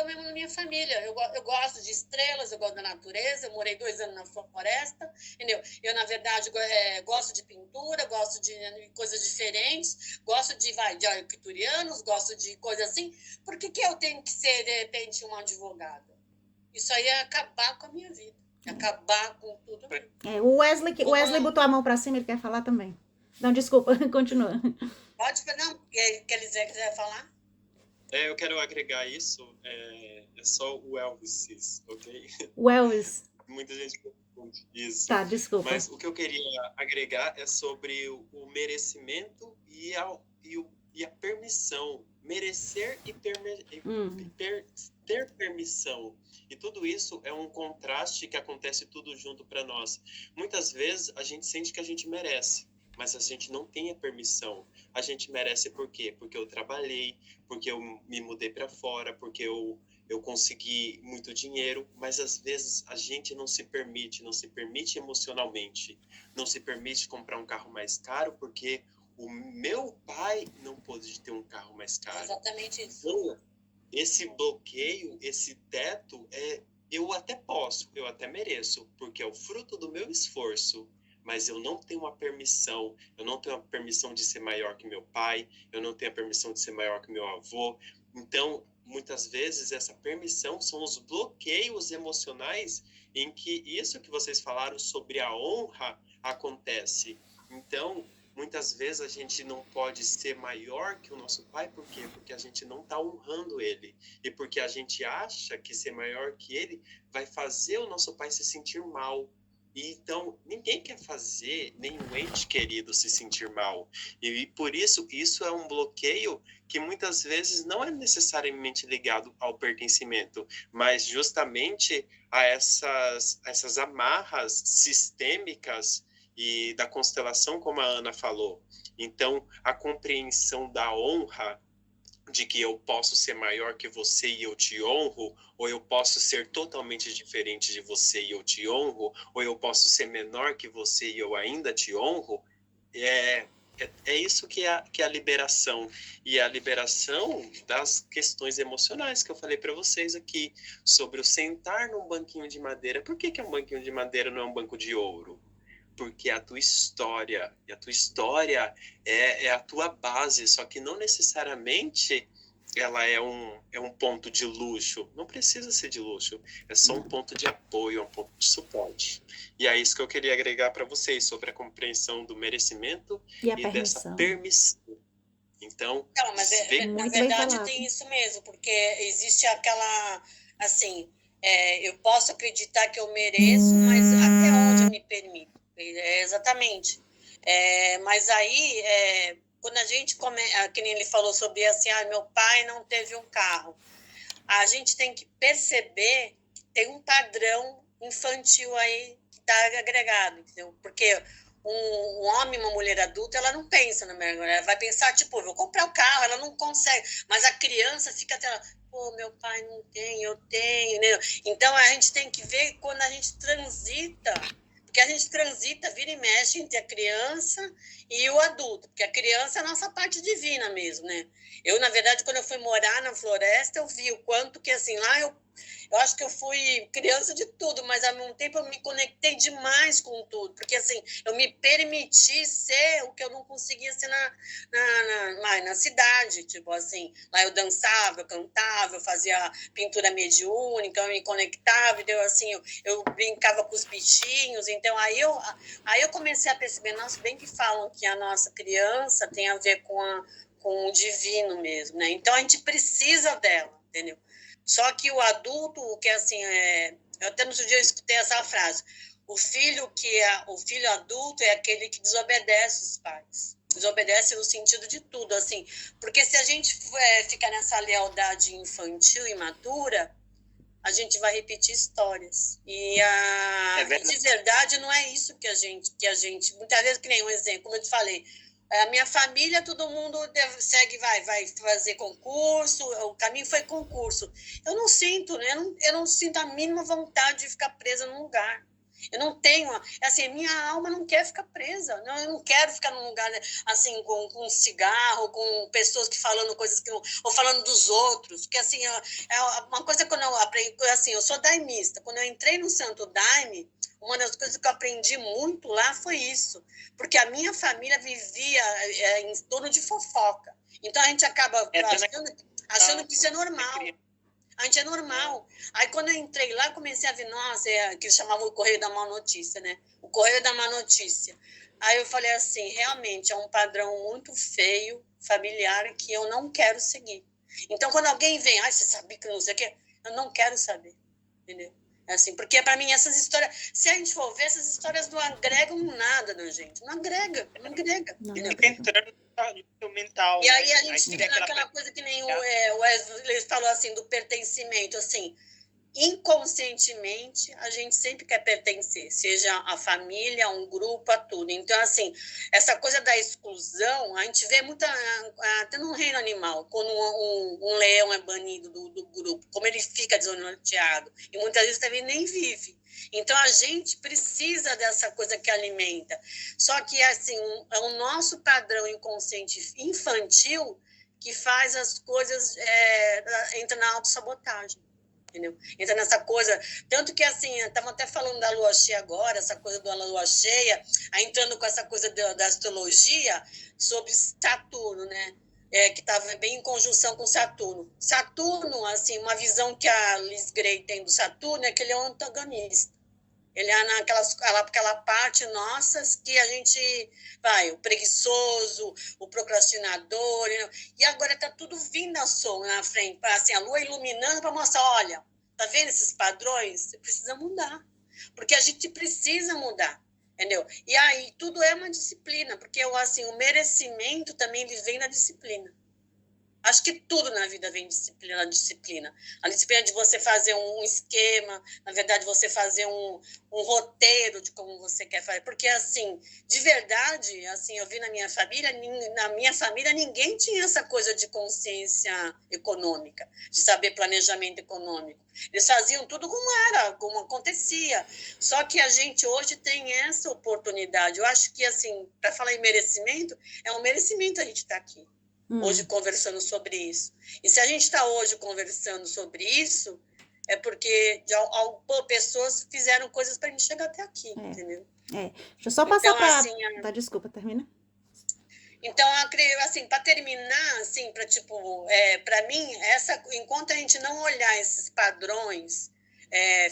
mesmo na minha família. Eu gosto de estrelas, eu gosto da natureza, eu morei 2 anos na floresta, entendeu? Eu, na verdade, gosto de pintura, gosto de coisas diferentes, gosto de arquiturianos, gosto de coisas assim. Por que eu tenho que ser, de repente, uma advogada? Isso aí é acabar com a minha vida. Acabar com tudo. O Wesley botou a mão pra cima, ele quer falar também. Não, desculpa, continua. Pode, não, quiser falar? Eu quero agregar isso, é só o Elvis, ok? O Elvis. Muita gente confunde isso. Tá, desculpa. Mas o que eu queria agregar é sobre o merecimento e a permissão. Merecer e ter permissão. E tudo isso é um contraste que acontece tudo junto para nós. Muitas vezes a gente sente que a gente merece, mas a gente não tem a permissão. A gente merece por quê? Porque eu trabalhei, porque eu me mudei para fora, porque eu consegui muito dinheiro, mas às vezes a gente não se permite emocionalmente, não se permite comprar um carro mais caro porque o meu pai não pôde ter um carro mais caro. Exatamente isso. Então, esse bloqueio, esse teto, eu até posso, eu até mereço, porque é o fruto do meu esforço, mas eu não tenho a permissão, eu não tenho a permissão de ser maior que meu pai, eu não tenho a permissão de ser maior que meu avô. Então, muitas vezes, essa permissão são os bloqueios emocionais em que isso que vocês falaram sobre a honra acontece. Então, muitas vezes a gente não pode ser maior que o nosso pai, por quê? Porque a gente não está honrando ele. E porque a gente acha que ser maior que ele vai fazer o nosso pai se sentir mal. E então, ninguém quer fazer nenhum ente querido se sentir mal. E por isso é um bloqueio que muitas vezes não é necessariamente ligado ao pertencimento, mas justamente a essas amarras sistêmicas e da constelação, como a Ana falou. Então, a compreensão da honra, de que eu posso ser maior que você e eu te honro, ou eu posso ser totalmente diferente de você e eu te honro, ou eu posso ser menor que você e eu ainda te honro, é isso que é a liberação. E a liberação das questões emocionais que eu falei para vocês aqui, sobre o sentar num banquinho de madeira. Por que um banquinho de madeira não é um banco de ouro? Porque a tua história, e a tua história é a tua base, só que não necessariamente ela é um ponto de luxo. Não precisa ser de luxo, é só um ponto de apoio, um ponto de suporte. E é isso que eu queria agregar para vocês, sobre a compreensão do merecimento e dessa permissão. Então, não, mas na verdade tem isso mesmo, porque existe aquela, assim, eu posso acreditar que eu mereço, mas até onde eu me permito? Exatamente. Mas aí, quando a gente que nem ele falou sobre assim, meu pai não teve um carro, a gente tem que perceber que tem um padrão infantil aí que está agregado, entendeu? Porque um homem e uma mulher adulta, ela não pensa na melhor, ela vai pensar, tipo, vou comprar o carro, ela não consegue, mas a criança fica até, pô, meu pai não tem, eu tenho, né? Então a gente tem que ver quando a gente transita, porque a gente transita, vira e mexe entre a criança e o adulto, porque a criança é a nossa parte divina mesmo, né? Eu, na verdade, quando eu fui morar na floresta, eu vi o quanto que, assim, lá eu acho que eu fui criança de tudo, mas ao mesmo tempo eu me conectei demais com tudo, porque assim, eu me permiti ser o que eu não conseguia ser na cidade, tipo assim, lá eu dançava, eu cantava, eu fazia pintura mediúnica, eu me conectava, então, assim, eu brincava com os bichinhos, então aí eu comecei a perceber, nossa, bem que falam que a nossa criança tem a ver com o divino mesmo, né? Então a gente precisa dela, entendeu? Só que o adulto, o que assim, até no outro dia eu escutei essa frase, o filho adulto é aquele que desobedece os pais. Desobedece no sentido de tudo, assim. Porque se a gente ficar nessa lealdade infantil e imatura, a gente vai repetir histórias. E de verdade não é isso que a gente muitas vezes, que nem um exemplo, como eu te falei, a minha família, todo mundo segue, vai fazer concurso, o caminho foi concurso. Eu não sinto, né? Eu não sinto a mínima vontade de ficar presa num lugar. Eu não tenho, assim, minha alma não quer ficar presa. Não, eu não quero ficar num lugar, assim, com cigarro, com pessoas que falando coisas que ou falando dos outros. Porque, assim, é uma coisa quando eu aprendi, assim, eu sou daimista. Quando eu entrei no Santo Daime, uma das coisas que eu aprendi muito lá foi isso, porque a minha família vivia em torno de fofoca. Então a gente acaba achando que isso é normal. A gente é normal. Aí quando eu entrei lá, comecei a ver, nossa, que eles chamavam o Correio da Má Notícia, né? O Correio da Má Notícia. Aí eu falei assim, realmente é um padrão muito feio, familiar, que eu não quero seguir. Então quando alguém vem, você sabia que não sei o quê? Eu não quero saber, entendeu? Assim, porque para mim essas histórias, se a gente for ver, essas histórias não agregam nada na gente. Não agrega. Fica entrando no seu mental. E aí a gente fica naquela coisa que nem o Wesley falou assim, do pertencimento, assim, inconscientemente a gente sempre quer pertencer, seja a família, a um grupo, a tudo. Então, assim, essa coisa da exclusão, a gente vê muita, até no reino animal, quando um leão é banido do grupo, como ele fica desnorteado, e muitas vezes também nem vive. Então, a gente precisa dessa coisa que alimenta. Só que, assim, é o nosso padrão inconsciente infantil que faz as coisas, entra na autossabotagem. Entendeu? Entra nessa coisa, tanto que assim, estavam até falando da lua cheia agora, essa coisa da lua cheia, aí entrando com essa coisa da astrologia sobre Saturno, né? Que estava bem em conjunção com Saturno. Saturno, assim, uma visão que a Liz Gray tem do Saturno é que ele é um antagonista. Ele é aquela parte nossa que a gente o preguiçoso, o procrastinador, e agora está tudo vindo a som na frente, assim, a lua iluminando para mostrar, olha, tá vendo esses padrões? Você precisa mudar, porque a gente precisa mudar, entendeu? E aí tudo é uma disciplina, porque assim, o merecimento também ele vem na disciplina. Acho que tudo na vida vem disciplina. A disciplina de você fazer um esquema, na verdade, você fazer um roteiro de como você quer fazer. Porque, assim, de verdade, assim, eu vi na minha família ninguém tinha essa coisa de consciência econômica, de saber planejamento econômico. Eles faziam tudo como era, como acontecia. Só que a gente hoje tem essa oportunidade. Eu acho que, assim, para falar em merecimento, é um merecimento a gente estar aqui. Hoje conversando sobre isso. E se a gente está hoje conversando sobre isso, é porque pessoas fizeram coisas para a gente chegar até aqui, entendeu? Deixa eu só passar assim, desculpa, termina. Então, assim, para terminar, assim, para mim, enquanto a gente não olhar esses padrões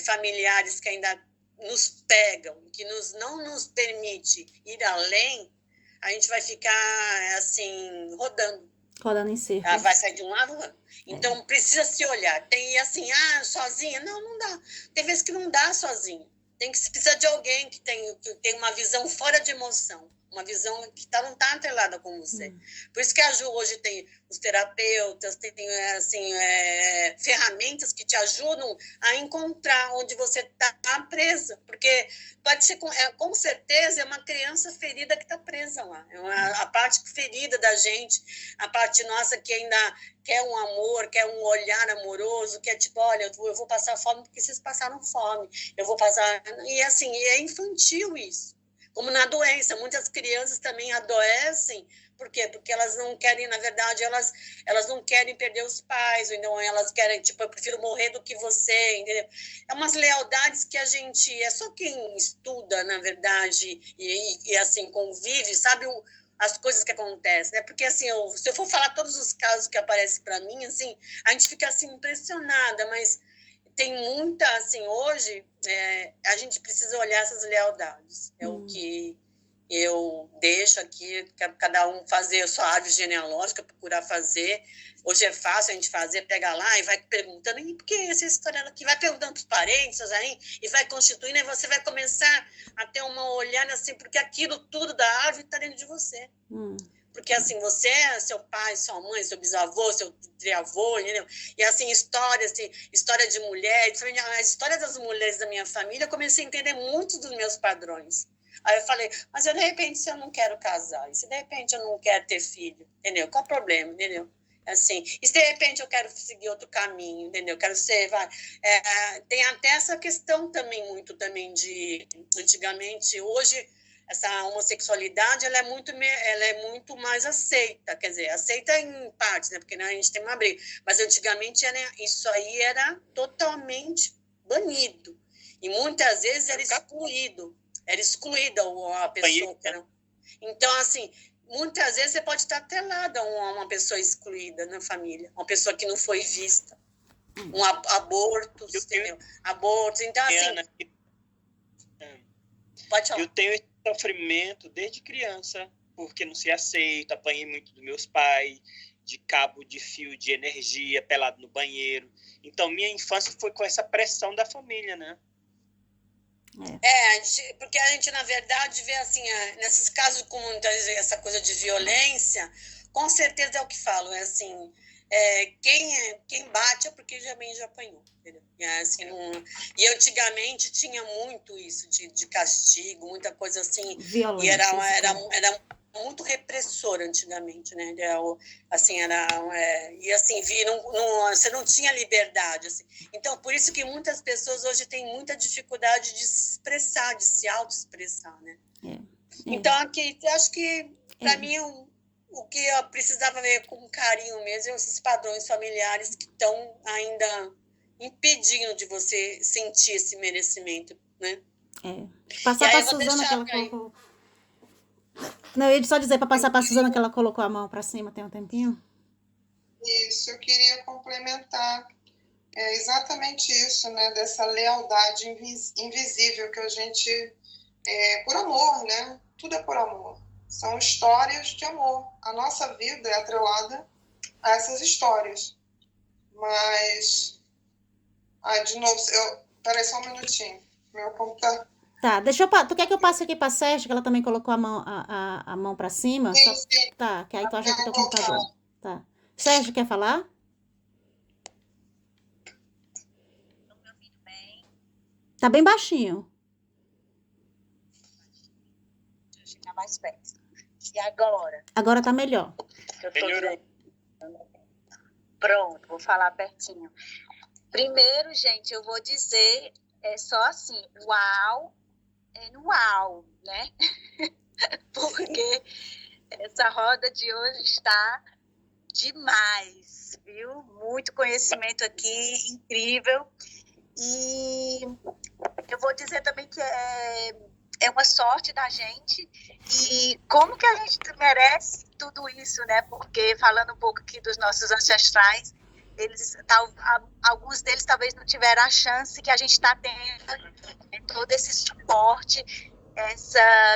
familiares que ainda nos pegam, que não nos permite ir além, a gente vai ficar, assim, rodando em círculo. Vai sair de um lado. Então, precisa se olhar. Tem, assim, sozinha? Não dá. Tem vezes que não dá sozinha. Precisa de alguém que tem uma visão fora de emoção. uma visão que não está atrelada com você. Por isso que a Ju hoje tem os terapeutas, tem assim, ferramentas que te ajudam a encontrar onde você está presa, porque pode ser, com certeza, é uma criança ferida que está presa lá, a parte ferida da gente, a parte nossa que ainda quer um amor, quer um olhar amoroso, que é tipo, olha, eu vou passar fome porque vocês passaram fome, eu vou passar... E assim, é infantil isso. Como na doença, muitas crianças também adoecem. Por quê? Porque elas não querem, na verdade, elas não querem perder os pais, ou então elas querem, tipo, eu prefiro morrer do que você, entendeu? É umas lealdades que a gente, é só quem estuda, na verdade, e assim, convive, sabe as coisas que acontecem, né? Porque, assim, se eu for falar todos os casos que aparecem para mim, assim, a gente fica, assim, impressionada, mas... Tem muita, assim, hoje, a gente precisa olhar essas lealdades. É o que eu deixo aqui, cada um fazer a sua árvore genealógica, procurar fazer. Hoje é fácil a gente fazer, pega lá e vai perguntando, e por que essa história aqui? Vai perguntando para os parentes aí, e vai constituindo, e você vai começar a ter uma olhada assim, porque aquilo tudo da árvore está dentro de você. Porque, assim, você é seu pai, sua mãe, seu bisavô, seu triavô, entendeu? E, assim, história de mulher, a história das mulheres da minha família, eu comecei a entender muitos dos meus padrões. Aí eu falei, mas de repente, se eu não quero casar, e se de repente eu não quero ter filho, entendeu? Qual o problema, entendeu? Assim, e se de repente eu quero seguir outro caminho, entendeu? Quero ser, tem até essa questão também, antigamente, hoje... Essa homossexualidade ela é muito mais aceita, quer dizer, aceita em partes, né? Porque a gente tem uma briga. Mas antigamente isso aí era totalmente banido. E muitas vezes era excluído. Era excluída a pessoa. Então, assim, muitas vezes você pode estar atrelada a uma pessoa excluída na família, uma pessoa que não foi vista. Abortos, entendeu? Abortos. Então, assim... Pode falar. Eu tenho esse sofrimento desde criança, porque não se aceita, apanhei muito dos meus pais, de cabo de fio de energia, pelado no banheiro. Então, minha infância foi com essa pressão da família, né? Porque a gente, na verdade, vê assim, nesses casos com essa coisa de violência, com certeza é o que falo, é assim... quem bate é porque já apanhou, entendeu? Assim, e antigamente tinha muito isso de castigo, muita coisa assim, violência, e era muito repressor antigamente, né? Assim, e assim, você não tinha liberdade, assim. Então, por isso que muitas pessoas hoje têm muita dificuldade de se expressar, de se auto-expressar, né? Então, aqui, acho que, para mim, o que eu precisava ver com carinho mesmo, esses padrões familiares que estão ainda impedindo de você sentir esse merecimento, né? Passar para a Suzana que ela colocou... Não, eu ia só dizer para passar para a Suzana que ela colocou a mão para cima, tem um tempinho? Isso, eu queria complementar. É exatamente isso, né? Dessa lealdade invisível que a gente... por amor, né? Tudo é por amor. São histórias de amor. A nossa vida é atrelada a essas histórias. Mas... de novo, peraí só um minutinho. Meu computador... Tá, tu quer que eu passe aqui para a Sérgio, que ela também colocou a mão para cima? Sim, sim. Tá, que aí tu ajeita o teu computador. Tá. Sérgio, quer falar? Estão me ouvindo bem? Tá bem baixinho. Deixa eu chegar mais perto. E agora? Agora tá melhor. Melhorou. Pronto, vou falar pertinho. Primeiro, gente, eu vou dizer só assim, uau, uau, né? Porque essa roda de hoje está demais, viu? Muito conhecimento aqui, incrível. E eu vou dizer também que é uma sorte da gente. E como que a gente merece tudo isso, né? Porque, falando um pouco aqui dos nossos ancestrais, alguns deles talvez não tiveram a chance que a gente está tendo, todo esse suporte,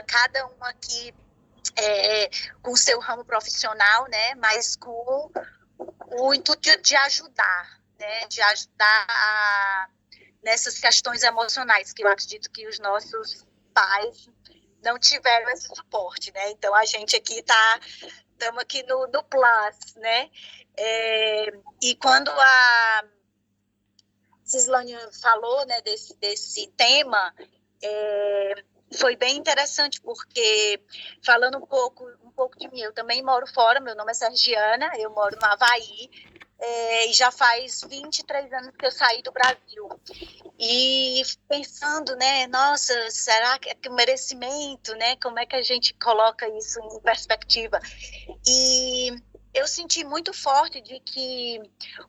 cada um aqui com o seu ramo profissional, né? Mas com o intuito de ajudar, né? De ajudar nessas questões emocionais que eu acredito que os nossos pais não tiveram esse suporte, né? Então a gente aqui estamos aqui no plus, né? E quando a Cislane falou, né, desse tema, foi bem interessante, porque falando um pouco de mim, eu também moro fora, meu nome é Sergiana, eu moro no Havaí, e já faz 23 anos que eu saí do Brasil. E pensando, né, nossa, será que o merecimento, né, como é que a gente coloca isso em perspectiva? E eu senti muito forte de que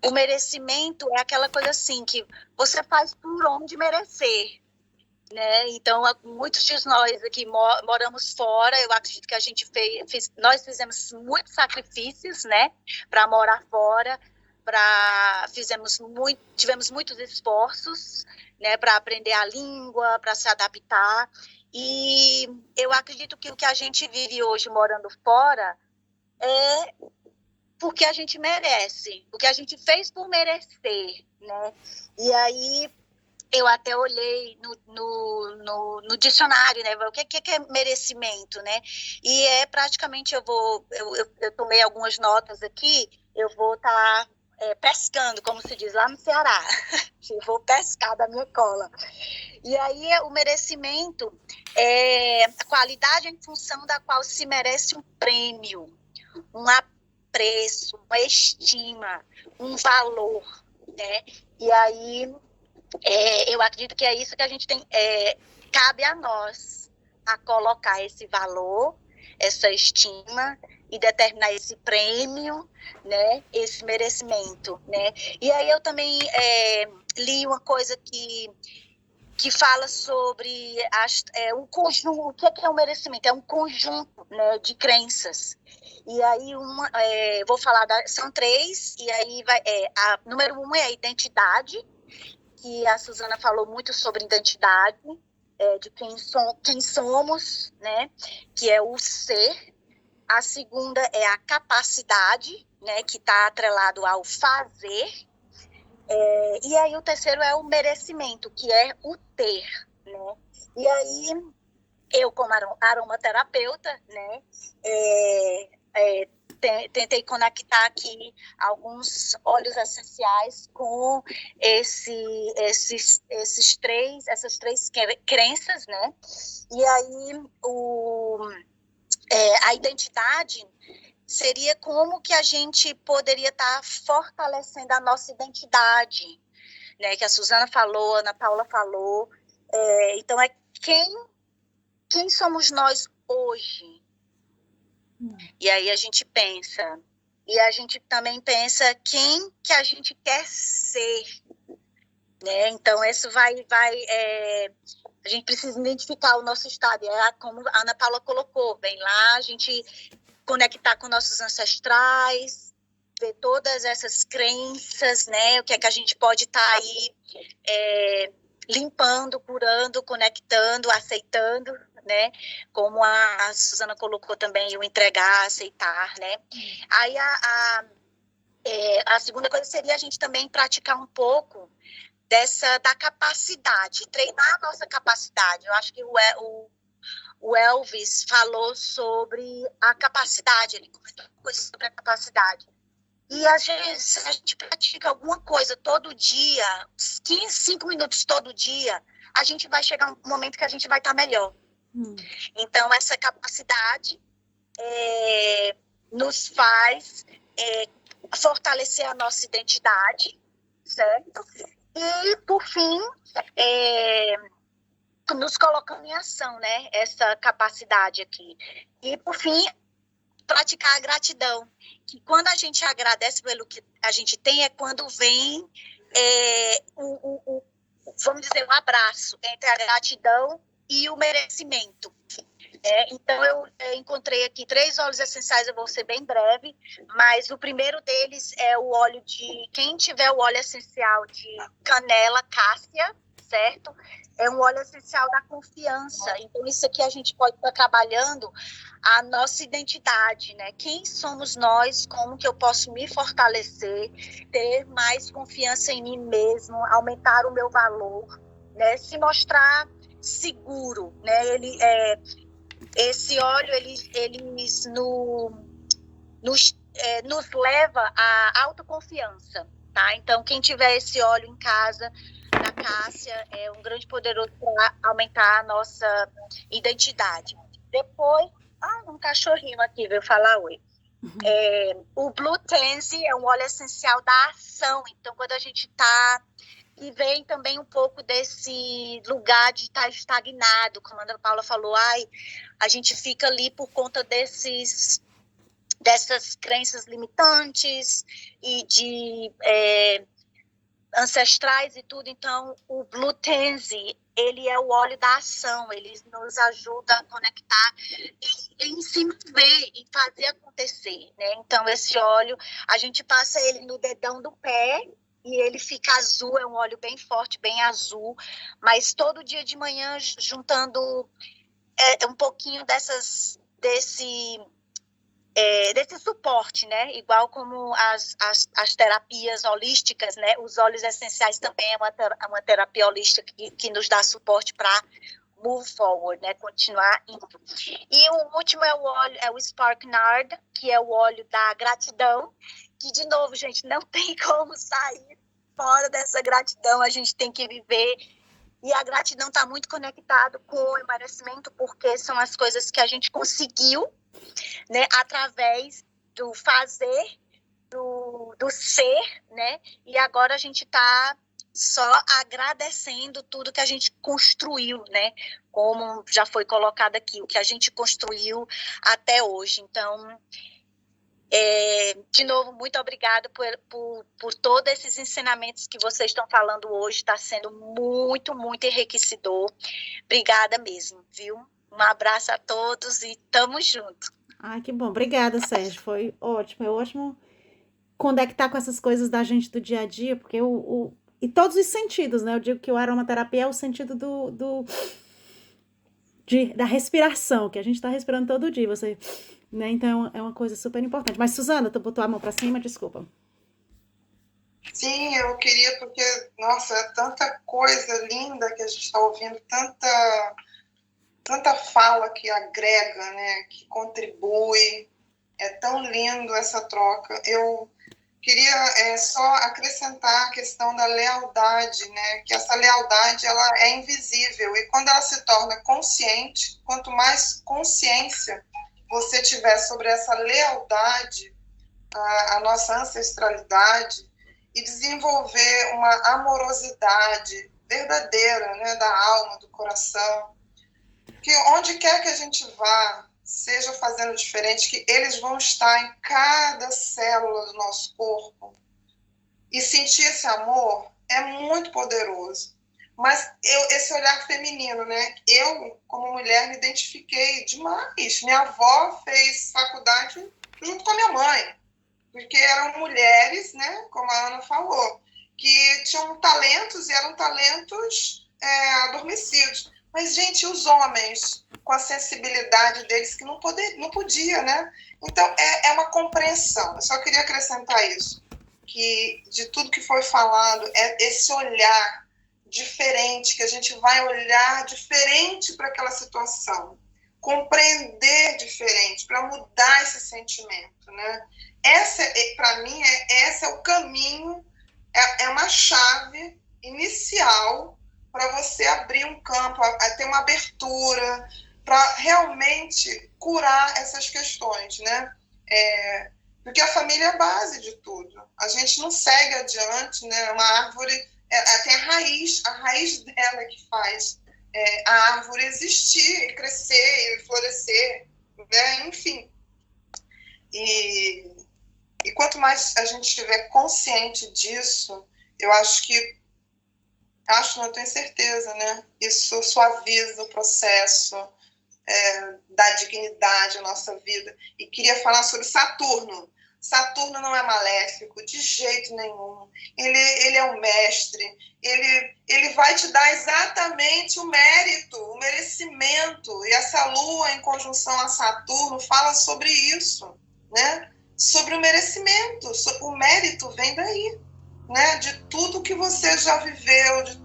o merecimento é aquela coisa assim, que você faz por onde merecer, né? Então, muitos de nós aqui moramos fora, eu acredito que a gente nós fizemos muitos sacrifícios, né, para morar fora, tivemos muitos esforços, né, para aprender a língua, para se adaptar, e eu acredito que o que a gente vive hoje morando fora é porque a gente merece, o que a gente fez por merecer, né? E aí eu até olhei no dicionário, né? O que é merecimento, né? E praticamente eu tomei algumas notas aqui, eu vou estar pescando, como se diz lá no Ceará. Eu vou pescar da minha cola. E aí o merecimento é a qualidade em função da qual se merece um prêmio, um apreço, uma estima, um valor, né? E aí eu acredito que é isso que a gente tem, cabe a nós a colocar esse valor, essa estima e determinar esse prêmio, né, esse merecimento, né? E aí eu também li uma coisa que fala sobre um conjunto, o que é o merecimento? É um conjunto, né, de crenças. E aí vou falar, são 3, e aí número 1 é a identidade, que a Suzana falou muito sobre identidade, de quem somos, né, que é o ser. A segunda é a capacidade, né, que está atrelado ao fazer. E aí o terceiro é o merecimento, que é o ter, né? E aí eu, como aromaterapeuta, né, tentei conectar aqui alguns óleos essenciais com essas três crenças, né? E aí a identidade seria como que a gente poderia estar fortalecendo a nossa identidade, né? Que a Suzana falou, a Ana Paula falou. Então, quem somos nós hoje? E aí a gente pensa, e a gente também pensa quem que a gente quer ser, né? Então, isso a gente precisa identificar o nosso estado, como a Ana Paula colocou, bem lá, a gente conectar com nossos ancestrais, ver todas essas crenças, né? O que é que a gente pode estar aí limpando, curando, conectando, aceitando, né? Como a Suzana colocou também, o entregar, aceitar, né? Aí a segunda coisa seria a gente também praticar um pouco da capacidade, treinar a nossa capacidade. Eu acho que o Elvis falou sobre a capacidade, ele comentou coisa sobre a capacidade. E às vezes a gente pratica alguma coisa todo dia, 5 minutos todo dia, a gente vai chegar um momento que a gente vai estar melhor. Então, essa capacidade nos faz fortalecer a nossa identidade, certo? E, por fim, nos colocando em ação, né? Essa capacidade aqui. E, por fim, praticar a gratidão. Que quando a gente agradece pelo que a gente tem, é quando vem vamos dizer, um abraço entre a gratidão e o merecimento. Então, eu encontrei aqui 3 óleos essenciais, eu vou ser bem breve, mas o primeiro deles é o óleo quem tiver o óleo essencial de canela, cássia, certo? É um óleo essencial da confiança. Então, isso aqui a gente pode estar trabalhando a nossa identidade, né? Quem somos nós, como que eu posso me fortalecer, ter mais confiança em mim mesmo, aumentar o meu valor, né? Se mostrar seguro, né? esse óleo, ele nos leva à autoconfiança, tá? Então, quem tiver esse óleo em casa, da Cássia, é um grande poderoso para aumentar a nossa identidade. Depois, um cachorrinho aqui veio falar oi. O Blue Tansy é um óleo essencial da ação. Então, quando a gente está... E vem também um pouco desse lugar de estar estagnado, como a Ana Paula falou, a gente fica ali por conta dessas crenças limitantes e de ancestrais e tudo. Então, o Blue Tansy, ele é o óleo da ação, ele nos ajuda a conectar em se mover, em fazer acontecer, né? Então, esse óleo, a gente passa ele no dedão do pé e ele fica azul, é um óleo bem forte, bem azul, mas todo dia de manhã, juntando um pouquinho desse suporte, né? Igual como as terapias holísticas, né? Os óleos essenciais também é uma terapia holística que nos dá suporte para move forward, né? Continuar indo. E o último é o Spark Nard, que é o óleo da gratidão, que, de novo, gente, não tem como sair fora dessa gratidão, a gente tem que viver. E a gratidão está muito conectada com o emagrecimento, porque são as coisas que a gente conseguiu, né, através do fazer, do ser, né? E agora a gente está só agradecendo tudo que a gente construiu, né? Como já foi colocado aqui, o que a gente construiu até hoje. Então, de novo, muito obrigada por todos esses ensinamentos que vocês estão falando hoje. Está sendo muito, muito enriquecedor. Obrigada mesmo, viu? Um abraço a todos e tamo junto. Ai, que bom. Obrigada, Sérgio. Foi ótimo. É ótimo conectar com essas coisas da gente do dia a dia, porque e todos os sentidos, né? Eu digo que o aromaterapia é o sentido da respiração, que a gente tá respirando todo dia, você, né? Então é uma coisa super importante. Mas, Suzana, tu botou a mão pra cima, desculpa. Sim, eu queria, porque, nossa, é tanta coisa linda que a gente está ouvindo, tanta fala que agrega, né, que contribui. É tão lindo essa troca. Eu queria só acrescentar a questão da lealdade, né, que essa lealdade ela é invisível e quando ela se torna consciente, quanto mais consciência você tiver sobre essa lealdade à nossa ancestralidade e desenvolver uma amorosidade verdadeira, né, da alma, do coração, que onde quer que a gente vá, seja fazendo diferente, que eles vão estar em cada célula do nosso corpo. E sentir esse amor é muito poderoso. Mas esse olhar feminino, né? Eu, como mulher, me identifiquei demais. Minha avó fez faculdade junto com a minha mãe, porque eram mulheres, né? Como a Ana falou, que tinham talentos e eram talentos adormecidos. Mas, gente, os homens, com a sensibilidade deles, que não podia, né? Então, é uma compreensão. Eu só queria acrescentar isso, que de tudo que foi falado, é esse olhar diferente, que a gente vai olhar diferente para aquela situação, compreender diferente, para mudar esse sentimento, né? Para mim, esse é o caminho, é uma chave inicial para você abrir um campo, a ter uma abertura, para realmente curar essas questões, né? Porque a família é a base de tudo. A gente não segue adiante, né? Uma árvore tem a raiz dela que faz a árvore existir, crescer e florescer, né? Enfim. E quanto mais a gente estiver consciente disso, eu não tenho certeza, né? Isso suaviza o processo, dá dignidade à nossa vida. E queria falar sobre Saturno. Saturno não é maléfico, de jeito nenhum. Ele é um mestre. Ele vai te dar exatamente o mérito, o merecimento. E essa lua em conjunção a Saturno fala sobre isso, né? Sobre o merecimento. O mérito vem daí, né? De tudo que você já viveu, de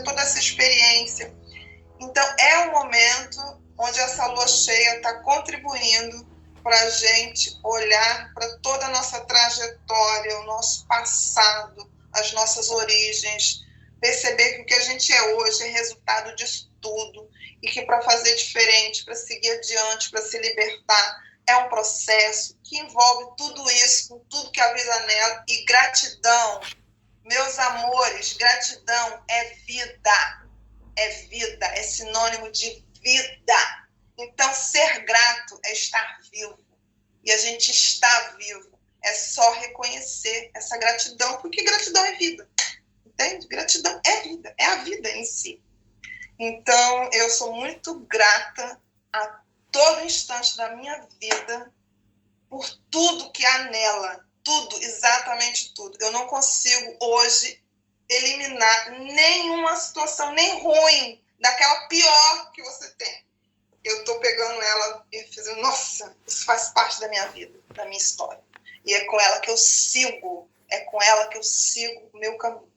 toda essa experiência. Então, é o momento onde essa lua cheia está contribuindo para a gente olhar para toda a nossa trajetória, o nosso passado, as nossas origens, perceber que o que a gente é hoje é resultado disso tudo e que para fazer diferente, para seguir adiante, para se libertar, é um processo que envolve tudo isso, com tudo que a vida nela, e gratidão. Meus amores, gratidão é vida, é sinônimo de vida. Então, ser grato é estar vivo. E a gente está vivo. É só reconhecer essa gratidão, porque gratidão é vida. Entende? Gratidão é vida, é a vida em si. Então, eu sou muito grata a todo instante da minha vida por tudo que há nela. Tudo, exatamente tudo. Eu não consigo hoje eliminar nenhuma situação, nem ruim, daquela pior que você tem. Eu estou pegando ela e dizendo, nossa, isso faz parte da minha vida, da minha história. E é com ela que eu sigo o meu caminho.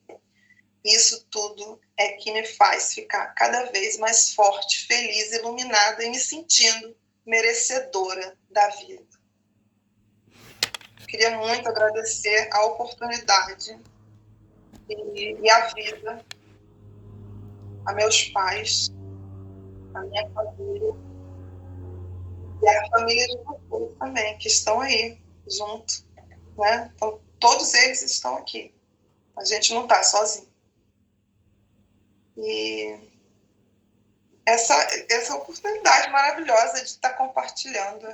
Isso tudo é que me faz ficar cada vez mais forte, feliz, iluminada e me sentindo merecedora da vida. Queria muito agradecer a oportunidade e a vida, a meus pais, a minha família e a família de vocês também, que estão aí junto, né? Então, todos eles estão aqui. A gente não está sozinho. E essa oportunidade maravilhosa de estar compartilhando.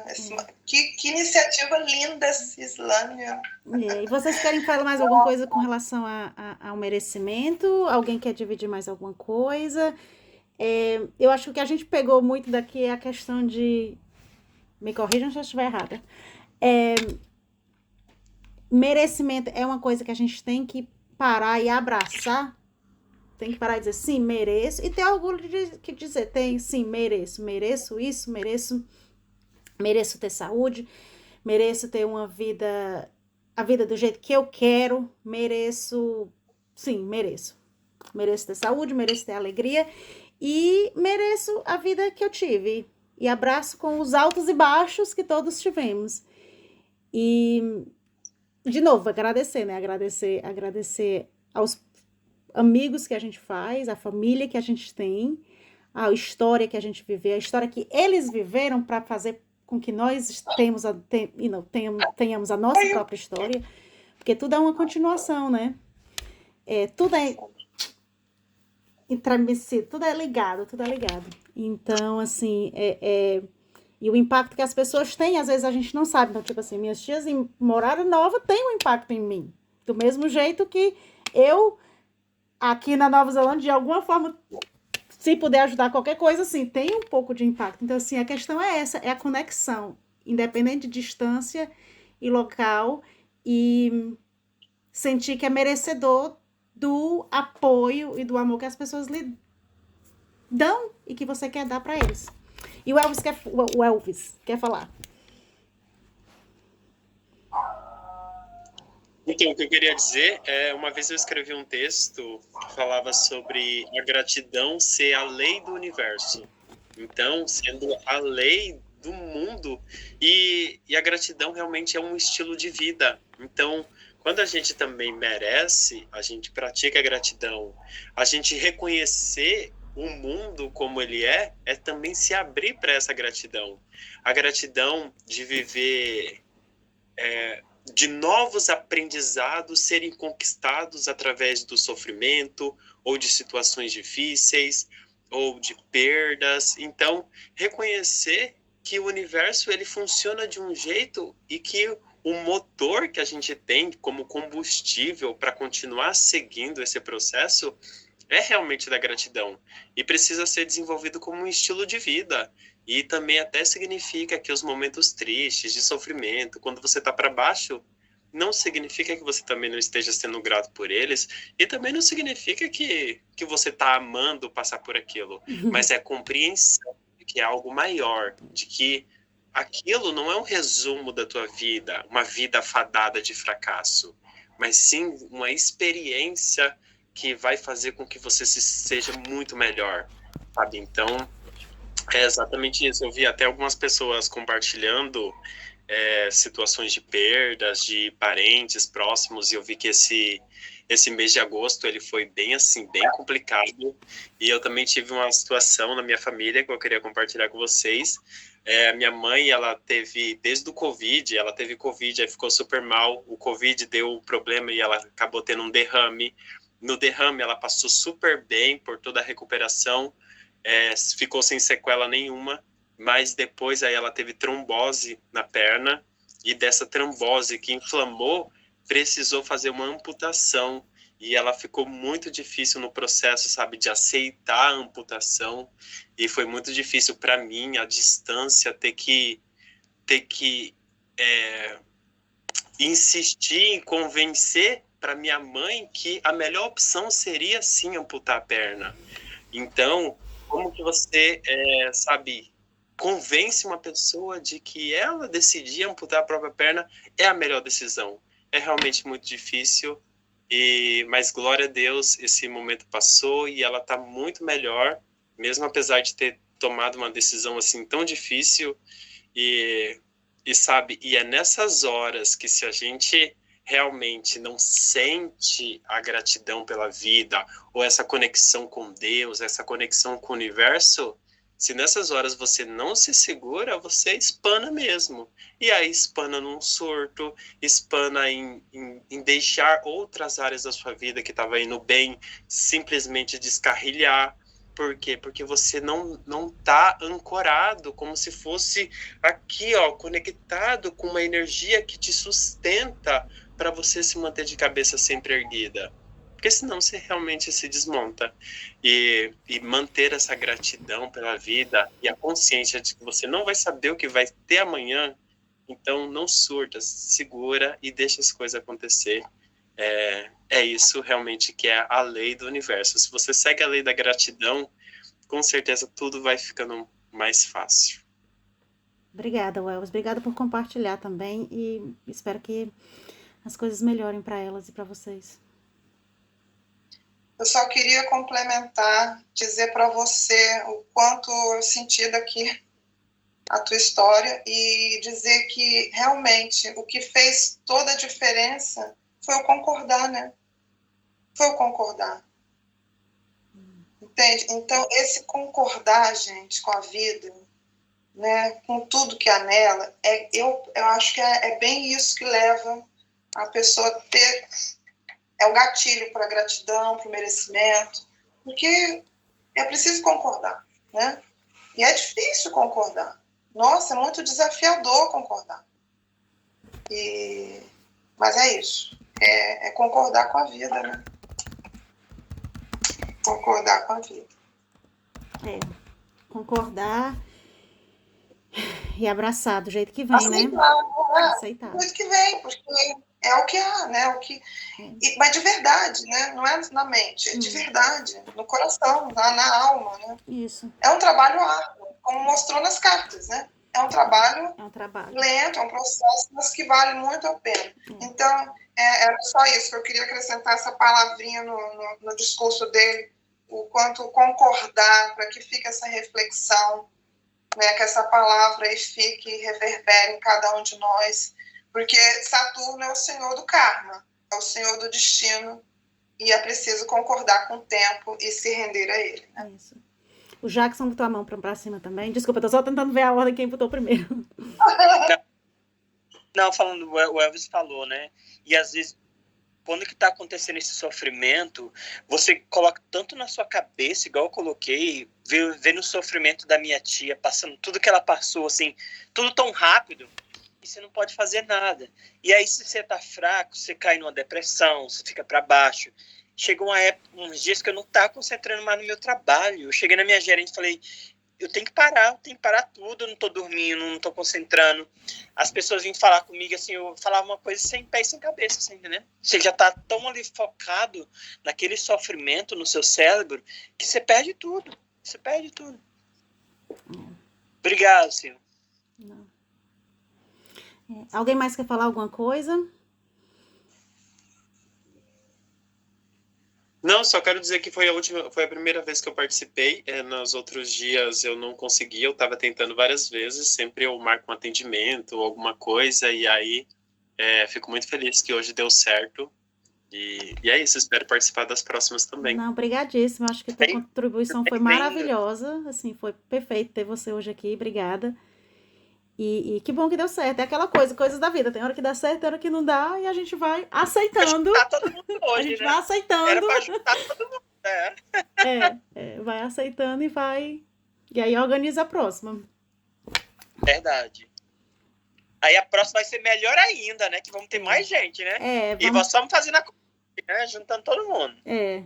Que iniciativa linda, Cislânia. E vocês querem falar mais alguma coisa com relação ao merecimento? Alguém quer dividir mais alguma coisa? Eu acho que o que a gente pegou muito daqui é a questão de... Me corrijam se eu estiver errada. Merecimento é uma coisa que a gente tem que parar e abraçar. Tem que parar e dizer, sim, mereço. E ter orgulho de dizer, sim, mereço isso, mereço ter saúde, mereço ter a vida do jeito que eu quero, mereço ter saúde, mereço ter alegria e mereço a vida que eu tive. E abraço com os altos e baixos que todos tivemos. E, de novo, agradecer, né? Agradecer aos amigos que a gente faz, a família que a gente tem, a história que a gente viveu, a história que eles viveram para fazer com que nós tenhamos a nossa própria história, porque tudo é uma continuação, né? Tudo é intrometido, tudo é ligado. Então, assim, e o impacto que as pessoas têm, às vezes a gente não sabe. Então, tipo assim, minhas tias em Morada Nova têm um impacto em mim, do mesmo jeito que eu aqui na Nova Zelândia, de alguma forma, se puder ajudar qualquer coisa, assim, tem um pouco de impacto. Então, assim, a questão é essa, é a conexão, independente de distância e local, e sentir que é merecedor do apoio e do amor que as pessoas lhe dão e que você quer dar para eles. E o Elvis quer falar. Então, o que eu queria dizer é, uma vez eu escrevi um texto que falava sobre a gratidão ser a lei do universo. Então, sendo a lei do mundo, e a gratidão realmente é um estilo de vida. Então, quando a gente também merece, a gente pratica a gratidão, a gente reconhecer o mundo como ele é também se abrir para essa gratidão. A gratidão de viver... de novos aprendizados serem conquistados através do sofrimento, ou de situações difíceis, ou de perdas. Então, reconhecer que o universo ele funciona de um jeito e que o motor que a gente tem como combustível para continuar seguindo esse processo é realmente da gratidão e precisa ser desenvolvido como um estilo de vida. E também até significa que os momentos tristes, de sofrimento, quando você está para baixo, não significa que você também não esteja sendo grato por eles, e também não significa que você está amando passar por aquilo, mas é compreensão de que é algo maior, de que aquilo não é um resumo da tua vida, uma vida fadada de fracasso, mas sim uma experiência que vai fazer com que você seja muito melhor, sabe? Então, É exatamente isso. Eu vi até algumas pessoas compartilhando situações de perdas de parentes próximos, e eu vi que esse mês de agosto ele foi bem assim, bem complicado. E eu também tive uma situação na minha família que eu queria compartilhar com vocês. Minha mãe, ela teve, desde o Covid, ela teve Covid, aí ficou super mal. O Covid deu problema e ela acabou tendo um derrame. No derrame, ela passou super bem por toda a recuperação, ficou sem sequela nenhuma, mas depois aí ela teve trombose na perna, e dessa trombose que inflamou, precisou fazer uma amputação, e ela ficou muito difícil no processo, sabe, de aceitar a amputação, e foi muito difícil para mim, a distância, ter que insistir em convencer para minha mãe que a melhor opção seria sim amputar a perna. Então, como que você, sabe, convence uma pessoa de que ela decidir amputar a própria perna é a melhor decisão? É realmente muito difícil, mas glória a Deus, esse momento passou e ela está muito melhor, mesmo apesar de ter tomado uma decisão assim tão difícil. E, sabe, e é nessas horas que, se a gente realmente não sente a gratidão pela vida, ou essa conexão com Deus, essa conexão com o universo, se nessas horas você não se segura, você espana mesmo. E aí espana num surto, espana em deixar outras áreas da sua vida que estava indo bem, simplesmente descarrilhar. Por quê? Porque você não tá ancorado, como se fosse aqui, ó, conectado com uma energia que te sustenta para você se manter de cabeça sempre erguida. Porque senão você realmente se desmonta. E manter essa gratidão pela vida e a consciência de que você não vai saber o que vai ter amanhã, então não surta, segura e deixa as coisas acontecer. É isso realmente que é a lei do universo. Se você segue a lei da gratidão, com certeza tudo vai ficando mais fácil. Obrigada, Wells. Obrigada por compartilhar também e espero que as coisas melhorem para elas e para vocês. Eu só queria complementar, dizer para você o quanto eu senti daqui a tua história e dizer que realmente o que fez toda a diferença foi o concordar, né? Foi o concordar. Entende? Então, esse concordar, gente, com a vida, né, com tudo que há nela, eu acho que é bem isso que leva a pessoa a ter o gatilho para a gratidão, para o merecimento, porque é preciso concordar, né? E é difícil concordar. Nossa, é muito desafiador concordar. Mas é isso. É concordar com a vida, né? Concordar com a vida. Concordar e abraçar do jeito que vem, aceitar, né? Aceitar. Do jeito que vem, porque é o que há, né? Mas de verdade, né? Não é na mente, é de verdade, no coração, na alma, né? Isso. É um trabalho árduo, como mostrou nas cartas, né? É um trabalho lento, é um processo, mas que vale muito a pena. Então, era só isso que eu queria acrescentar, essa palavrinha no discurso dele, o quanto concordar, para que fique essa reflexão, né, que essa palavra aí fique e reverbere em cada um de nós, porque Saturno é o senhor do karma, é o senhor do destino, e é preciso concordar com o tempo e se render a ele. Né? Isso. O Jackson botou a mão pra cima também. Desculpa, tô só tentando ver a ordem quem botou primeiro. Não, falando, o Elvis falou, né? E às vezes, quando que tá acontecendo esse sofrimento, você coloca tanto na sua cabeça, igual eu coloquei, vendo o sofrimento da minha tia, passando tudo que ela passou, assim, tudo tão rápido, e você não pode fazer nada. E aí, se você tá fraco, você cai numa depressão, você fica para baixo. Chegou uns dias que eu não tava concentrando mais no meu trabalho. Eu cheguei na minha gerente e falei, eu tenho que parar tudo, eu não tô dormindo, não tô concentrando. As pessoas vinham falar comigo, assim, eu falava uma coisa sem pé e sem cabeça, assim, entendeu? Você já tá tão ali focado naquele sofrimento no seu cérebro que você perde tudo. Você perde tudo. Obrigado, Silvio. Alguém mais quer falar alguma coisa? Não, só quero dizer que foi a primeira vez que eu participei. Nos outros dias eu não consegui, eu estava tentando várias vezes. Sempre eu marco um atendimento, alguma coisa, e aí fico muito feliz que hoje deu certo. E é isso, espero participar das próximas também. Não, obrigadíssima. Acho que a tua contribuição foi maravilhosa. Assim, foi perfeito ter você hoje aqui. Obrigada. E que bom que deu certo. É aquela coisas da vida. Tem hora que dá certo, tem hora que não dá, e a gente vai aceitando. Vai juntar todo mundo hoje, A gente né? vai aceitando. Era pra juntar todo mundo, vai aceitando e vai. E aí organiza a próxima. Verdade. Aí a próxima vai ser melhor ainda, né? Que vamos ter mais gente, né? E nós estamos fazendo a coisa, né? Juntando todo mundo. É.